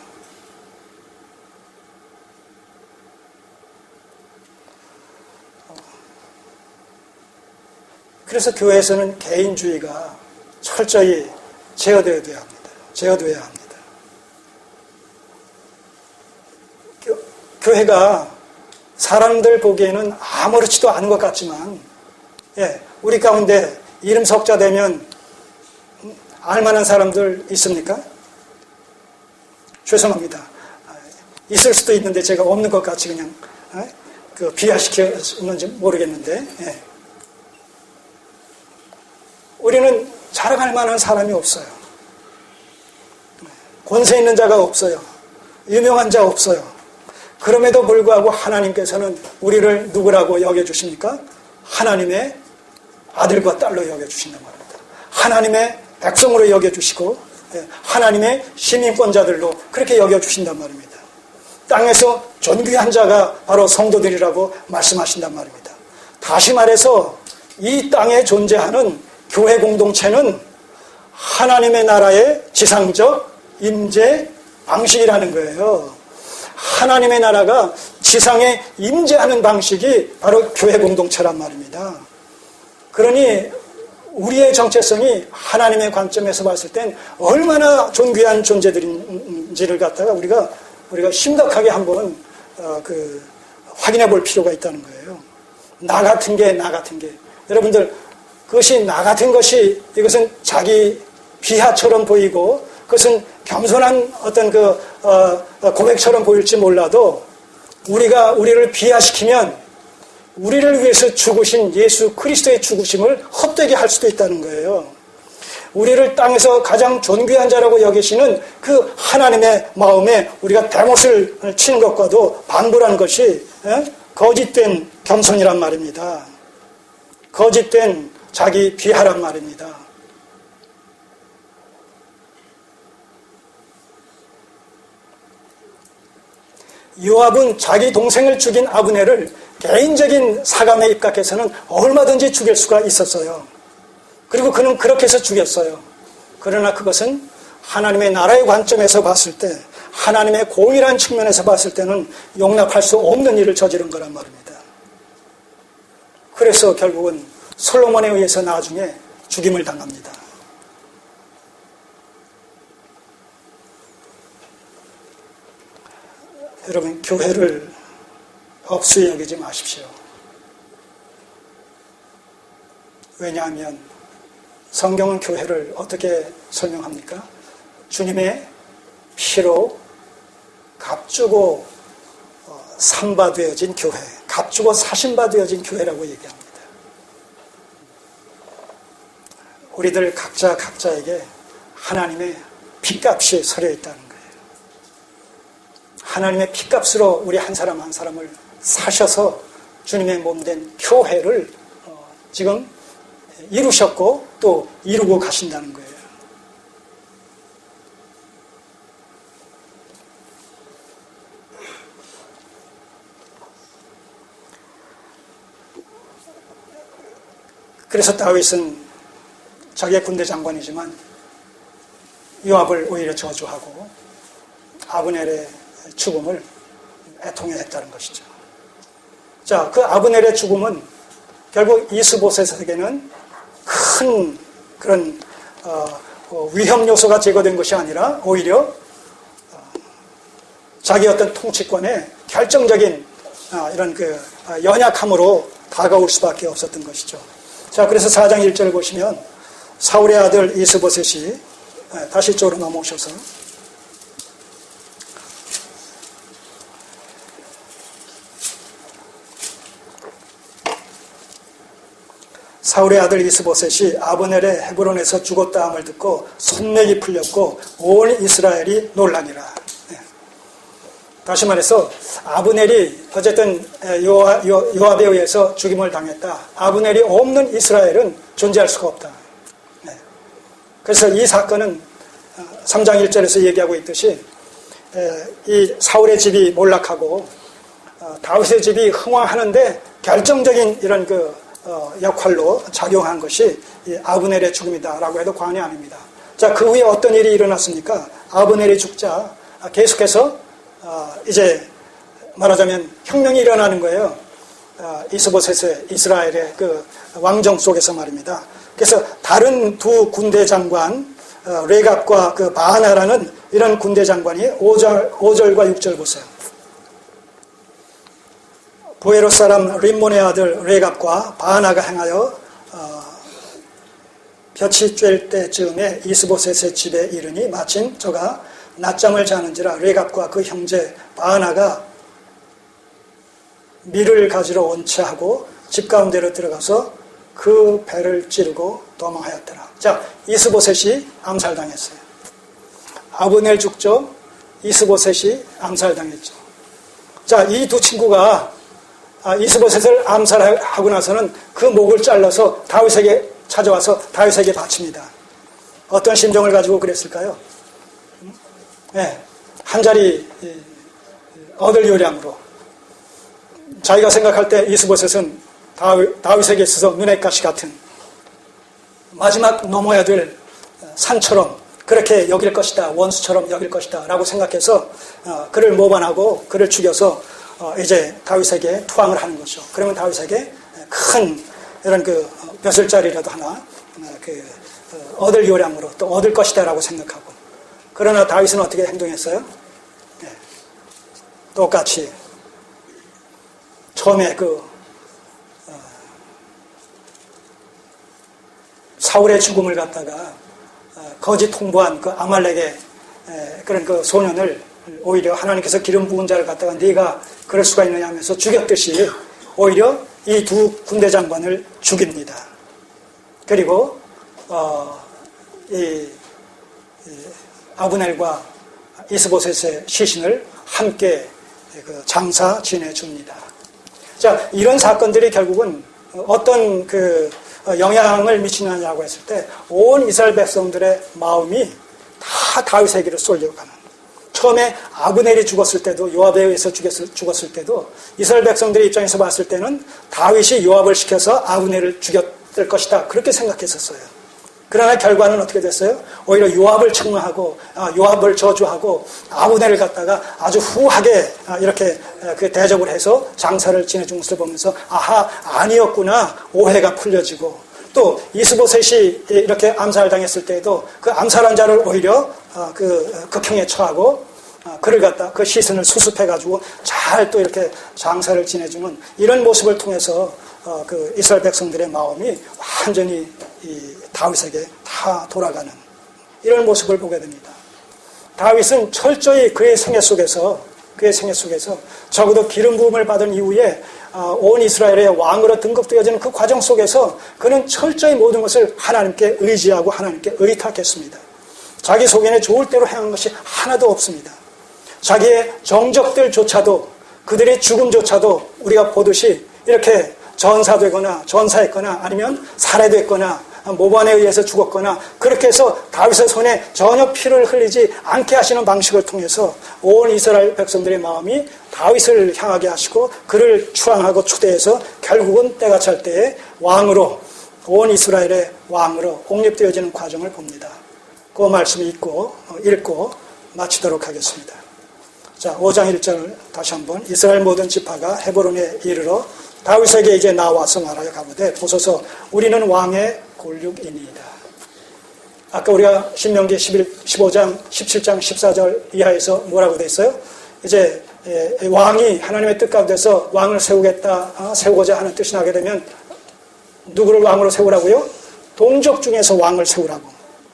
그래서 교회에서는 개인주의가 철저히 제어되어야 합니다. 제어되어야 합니다. 교회가 사람들 보기에는 아무렇지도 않은 것 같지만, 우리 가운데 이름 석자 되면 알만한 사람들 있습니까? 죄송합니다. 있을 수도 있는데 제가 없는 것 같이 그냥 비하시켰는지 모르겠는데, 우리는 자랑할 만한 사람이 없어요. 권세 있는 자가 없어요. 유명한 자 없어요. 그럼에도 불구하고 하나님께서는 우리를 누구라고 여겨주십니까? 하나님의 아들과 딸로 여겨주신단 말입니다. 하나님의 백성으로 여겨주시고 하나님의 시민권자들로 그렇게 여겨주신단 말입니다. 땅에서 존귀한 자가 바로 성도들이라고 말씀하신단 말입니다. 다시 말해서 이 땅에 존재하는 교회 공동체는 하나님의 나라의 지상적 임재 방식이라는 거예요. 하나님의 나라가 지상에 임재하는 방식이 바로 교회 공동체란 말입니다. 그러니 우리의 정체성이 하나님의 관점에서 봤을 땐 얼마나 존귀한 존재들인지를 갖다가 우리가 심각하게 한번 확인해 볼 필요가 있다는 거예요. 나 같은 게. 여러분들, 그것이 나 같은 것이 이것은 자기 비하처럼 보이고 그것은 겸손한 어떤 고백처럼 보일지 몰라도 우리를 비하시키면 우리를 위해서 죽으신 예수 그리스도의 죽으심을 헛되게 할 수도 있다는 거예요. 우리를 땅에서 가장 존귀한 자라고 여기시는 그 하나님의 마음에 우리가 대못을 치는 것과도 반불하는 것이 거짓된 겸손이란 말입니다. 거짓된 자기 비하란 말입니다. 요압은 자기 동생을 죽인 아브넬을 개인적인 사감에 입각해서는 얼마든지 죽일 수가 있었어요. 그리고 그는 그렇게 해서 죽였어요. 그러나 그것은 하나님의 나라의 관점에서 봤을 때, 하나님의 공의란 측면에서 봤을 때는 용납할 수 없는 일을 저지른 거란 말입니다. 그래서 결국은 솔로몬에 의해서 나중에 죽임을 당합니다. 여러분, 교회를 업수히 여기지 마십시오. 왜냐하면 성경은 교회를 어떻게 설명합니까? 주님의 피로 값주고 삼바되어진 교회, 값주고 사신바되어진 교회라고 얘기합니다. 우리들 각자에게 하나님의 핏값이 서려 있다는 거예요. 하나님의 핏값으로 우리 한 사람 한 사람을 사셔서 주님의 몸된 교회를 지금 이루셨고 또 이루고 가신다는 거예요. 그래서 다윗은 자기의 군대 장관이지만 요압을 오히려 저주하고 아브넬의 죽음을 애통해했다는 것이죠. 자, 그 아브넬의 죽음은 결국 이스보셋에게는 큰 그런 위험 요소가 제거된 것이 아니라 오히려 자기 어떤 통치권의 결정적인 이런 연약함으로 다가올 수밖에 없었던 것이죠. 자, 그래서 4장 1절을 보시면 사울의 아들 이스보셋이 다시 이쪽으로 넘어오셔서 사울의 아들 이스보셋이 아브넬의 헤브론에서 죽었다함을 듣고 손맥이 풀렸고 온 이스라엘이 놀라니라. 다시 말해서 아브넬이 어쨌든 요압에 의해서 죽임을 당했다. 아브넬이 없는 이스라엘은 존재할 수가 없다. 그래서 이 사건은 3장 1절에서 얘기하고 있듯이 이 사울의 집이 몰락하고 다윗의 집이 흥왕하는데 결정적인 이런 역할로 작용한 것이 이 아브넬의 죽음이다라고 해도 과언이 아닙니다. 자, 그 후에 어떤 일이 일어났습니까? 아브넬이 죽자 계속해서 이제 말하자면 혁명이 일어나는 거예요. 이스보셋의 이스라엘의 그 왕정 속에서 말입니다. 그래서 다른 두 군대 장관 레갑과 그 바하나라는 이런 군대 장관이 5절과 6절 보세요. 보에롯 사람 림몬의 아들 레갑과 바하나가 행하여 볕이 쬐을 때쯤에 이스보셋의 집에 이르니 마침 저가 낮잠을 자는지라 레갑과 그 형제 바하나가 밀을 가지러 원체하고 집 가운데로 들어가서 그 배를 찌르고 도망하였더라. 자, 이스보셋이 암살당했어요. 아브넬 죽죠. 이스보셋이 암살당했죠. 자, 이 두 친구가 이스보셋을 암살하고 나서는 그 목을 잘라서 다윗에게 찾아와서 다윗에게 바칩니다. 어떤 심정을 가지고 그랬을까요? 네, 한 자리 얻을 요량으로 자기가 생각할 때 이스보셋은 다윗에게 있어서 눈의 가시 같은 마지막 넘어야 될 산처럼 그렇게 여길 것이다, 원수처럼 여길 것이다 라고 생각해서 그를 모반하고 그를 죽여서 이제 다윗에게 투항을 하는 거죠. 그러면 다윗에게 큰 이런 몇 을짜리라도 하나 얻을 요량으로 또 얻을 것이다 라고 생각하고, 그러나 다윗은 어떻게 행동했어요? 똑같이 처음에 사울의 죽음을 갖다가 거짓 통보한 아말렉의 그런 소년을 오히려 하나님께서 기름 부은 자를 갖다가 네가 그럴 수가 있느냐 하면서 죽였듯이 오히려 이 두 군대 장관을 죽입니다. 그리고 이 아브넬과 이스보셋의 시신을 함께 장사 지내줍니다. 자, 이런 사건들이 결국은 어떤 영향을 미치느냐고 했을 때 온 이스라엘 백성들의 마음이 다 다윗에게로 쏠려가는. 처음에 아브넬이 죽었을 때도, 요압에 의해서 죽었을 때도 이스라엘 백성들의 입장에서 봤을 때는 다윗이 요압을 시켜서 아브넬을 죽였을 것이다, 그렇게 생각했었어요. 그러나 결과는 어떻게 됐어요? 오히려 요압을 책망하고 요압을 저주하고 아브넬을 갖다가 아주 후하게 이렇게 대접을 해서 장사를 지내준 것을 보면서 아하, 아니었구나, 오해가 풀려지고, 또 이스보셋이 이렇게 암살당했을 때에도 그 암살한 자를 오히려 극형에 처하고 그를 갖다 그 시선을 수습해가지고 잘 또 이렇게 장사를 지내주는 이런 모습을 통해서 이스라엘 백성들의 마음이 완전히 이 다윗에게 다 돌아가는 이런 모습을 보게 됩니다. 다윗은 철저히 그의 생애 속에서 적어도 기름 부음을 받은 이후에 온 이스라엘의 왕으로 등극되어지는 그 과정 속에서 그는 철저히 모든 것을 하나님께 의지하고 하나님께 의탁했습니다. 자기 속에는 좋을 대로 행한 것이 하나도 없습니다. 자기의 정적들조차도, 그들의 죽음조차도 우리가 보듯이 이렇게 전사했거나 아니면 살해됐거나 모반에 의해서 죽었거나 그렇게 해서 다윗의 손에 전혀 피를 흘리지 않게 하시는 방식을 통해서 온 이스라엘 백성들의 마음이 다윗을 향하게 하시고 그를 추앙하고 초대해서 결국은 때가 찰 때에 왕으로, 온 이스라엘의 왕으로 옹립되어지는 과정을 봅니다. 그 말씀을 읽고 마치도록 하겠습니다. 자, 5장 1절을 다시 한번. 이스라엘 모든 지파가 헤브론에 이르러 다윗에게 이제 나와서 말하여 가보되 보소서 우리는 왕의 골육이니이다. 아까 우리가 신명기 15장 17장 14절 이하에서 뭐라고 돼 있어요? 이제 왕이 하나님의 뜻 가운데서 왕을 세우고자 하는 뜻이 나게 되면 누구를 왕으로 세우라고요? 동족 중에서 왕을 세우라고.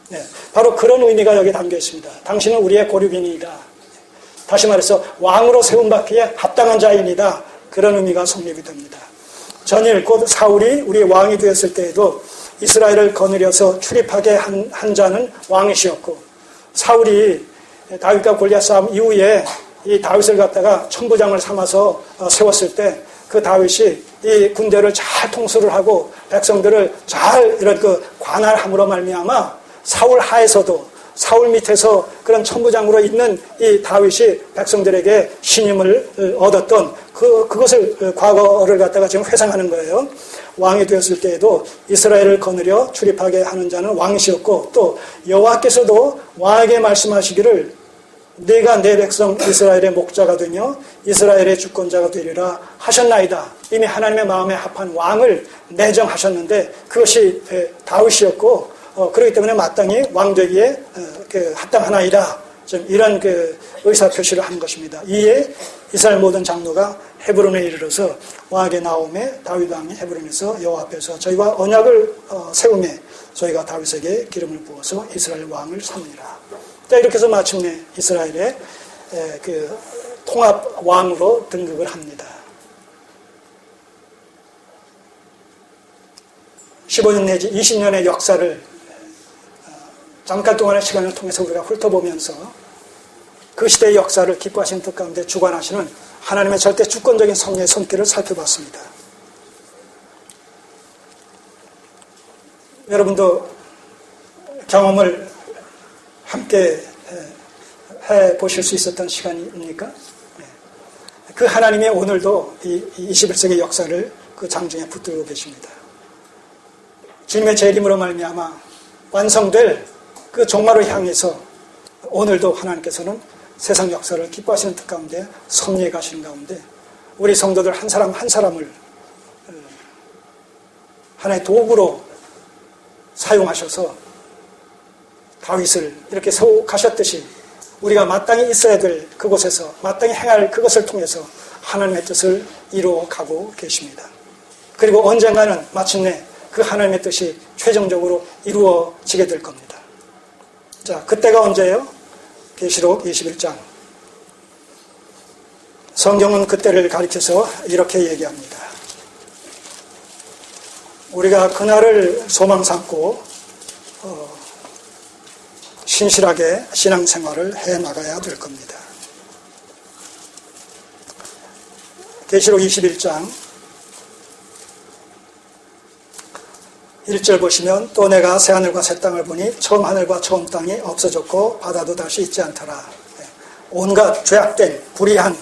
네, 바로 그런 의미가 여기 담겨 있습니다. 당신은 우리의 고륙이니이다. 다시 말해서 왕으로 세움받기에 합당한 자이니다. 그런 의미가 성립이 됩니다. 전일 곧 사울이 우리의 왕이 되었을 때에도 이스라엘을 거느려서 출입하게 한 자는 왕이시었고, 사울이 다윗과 골리앗 싸움 이후에 이 다윗을 갖다가 천부장을 삼아서 세웠을 때 그 다윗이 이 군대를 잘 통수를 하고 백성들을 잘 이런 관할함으로 말미암아 사울 하에서도, 사울 밑에서 그런 천부장으로 있는 이 다윗이 백성들에게 신임을 얻었던 그것을 과거를 갖다가 지금 회상하는 거예요. 왕이 되었을 때에도 이스라엘을 거느려 출입하게 하는 자는 왕이시었고, 또 여호와께서도 왕에게 말씀하시기를 네가 내 백성 이스라엘의 목자가 되며 이스라엘의 주권자가 되리라 하셨나이다. 이미 하나님의 마음에 합한 왕을 내정하셨는데 그것이 다윗이었고, 그렇기 때문에 마땅히 왕되기에 합당하나이다. 좀 이런 의사표시를 한 것입니다. 이에 이스라엘 모든 장로가 헤브론에 이르러서 왕에게 나오매 다윗 왕이 헤브론에서 여호와 앞에서 저희와 언약을 세우매 저희가 다윗에게 기름을 부어서 이스라엘 왕을 삼으리라. 이렇게 해서 마침내 이스라엘의 통합 왕으로 등극을 합니다. 15년 내지 20년의 역사를 잠깐 동안의 시간을 통해서 우리가 훑어보면서 그 시대의 역사를 기뻐하시는 뜻 가운데 주관하시는 하나님의 절대 주권적인 성령의 손길을 살펴봤습니다. 여러분도 경험을 함께 해보실 수 있었던 시간입니까? 그 하나님이 오늘도 이 21세기 역사를 그 장중에 붙들고 계십니다. 주님의 재림으로 말미암아 완성될 그 종말을 향해서 오늘도 하나님께서는 세상 역사를 기뻐하시는 뜻 가운데 섭리해 가시는 가운데 우리 성도들 한 사람 한 사람을 하나의 도구로 사용하셔서 다윗을 이렇게 세워가셨듯이 우리가 마땅히 있어야 될 그곳에서 마땅히 행할 그것을 통해서 하나님의 뜻을 이루어가고 계십니다. 그리고 언젠가는 마침내 그 하나님의 뜻이 최종적으로 이루어지게 될 겁니다. 자, 그때가 언제예요? 계시록 21장. 성경은 그때를 가리켜서 이렇게 얘기합니다. 우리가 그날을 소망 삼고 신실하게 신앙생활을 해나가야 될 겁니다. 계시록 21장 1절 보시면 또 내가 새하늘과 새 땅을 보니 처음 하늘과 처음 땅이 없어졌고 바다도 다시 있지 않더라. 온갖 죄악된 불의한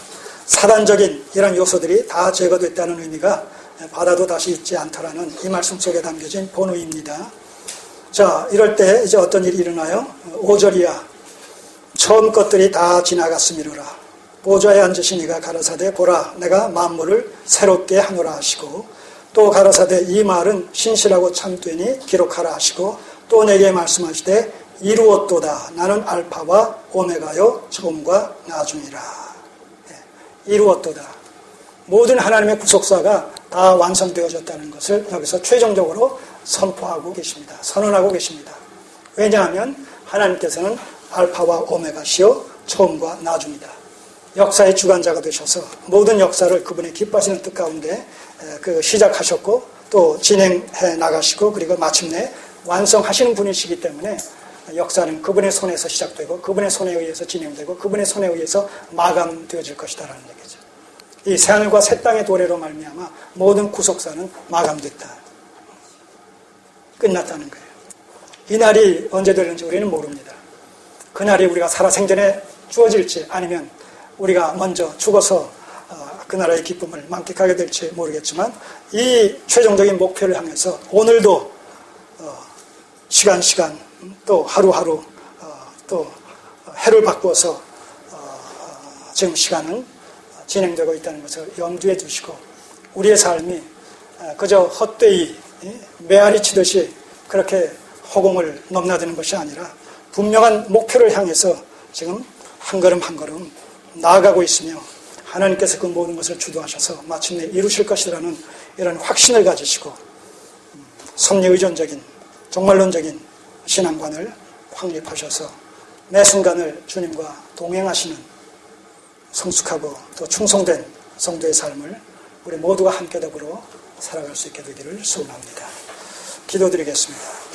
사단적인 이런 요소들이 다 제거됐다는 의미가 바다도 다시 있지 않더라는 이 말씀 속에 담겨진 본의입니다. 자, 이럴 때 이제 어떤 일이 일어나요? 5절이야. 처음 것들이 다 지나갔음이로라. 보좌에 앉으신 이가 가라사대 보라 내가 만물을 새롭게 하노라 하시고 또 가라사대 이 말은 신실하고 참되니 기록하라 하시고 또 내게 말씀하시되 이루었도다. 나는 알파와 오메가요 처음과 나중이라. 이루었도다. 모든 하나님의 구속사가 다 완성되어졌다는 것을 여기서 최종적으로 선포하고 계십니다. 선언하고 계십니다. 왜냐하면 하나님께서는 알파와 오메가시요 처음과 나중이다. 역사의 주관자가 되셔서 모든 역사를 그분의 기뻐하시는 뜻 가운데 시작하셨고 또 진행해 나가시고 그리고 마침내 완성하시는 분이시기 때문에 역사는 그분의 손에서 시작되고 그분의 손에 의해서 진행되고 그분의 손에 의해서 마감되어질 것이다라는 얘기죠. 이 새하늘과 새 땅의 도래로 말미암아 모든 구속사는 마감됐다. 끝났다는 거예요. 이 날이 언제 되는지 우리는 모릅니다. 그날이 우리가 살아생전에 주어질지 아니면 우리가 먼저 죽어서 그 나라의 기쁨을 만끽하게 될지 모르겠지만 이 최종적인 목표를 향해서 오늘도 시간 또 하루하루 또 해를 바꾸어서 지금 시간은 진행되고 있다는 것을 염두에 두시고 우리의 삶이 그저 헛되이 메아리 치듯이 그렇게 허공을 넘나드는 것이 아니라 분명한 목표를 향해서 지금 한 걸음 한 걸음 나아가고 있으며 하나님께서 그 모든 것을 주도하셔서 마침내 이루실 것이라는 이런 확신을 가지시고 섭리의존적인 종말론적인 신앙관을 확립하셔서 매 순간을 주님과 동행하시는 성숙하고 또 충성된 성도의 삶을 우리 모두가 함께 더불어 살아갈 수 있게 되기를 소원합니다. 기도드리겠습니다.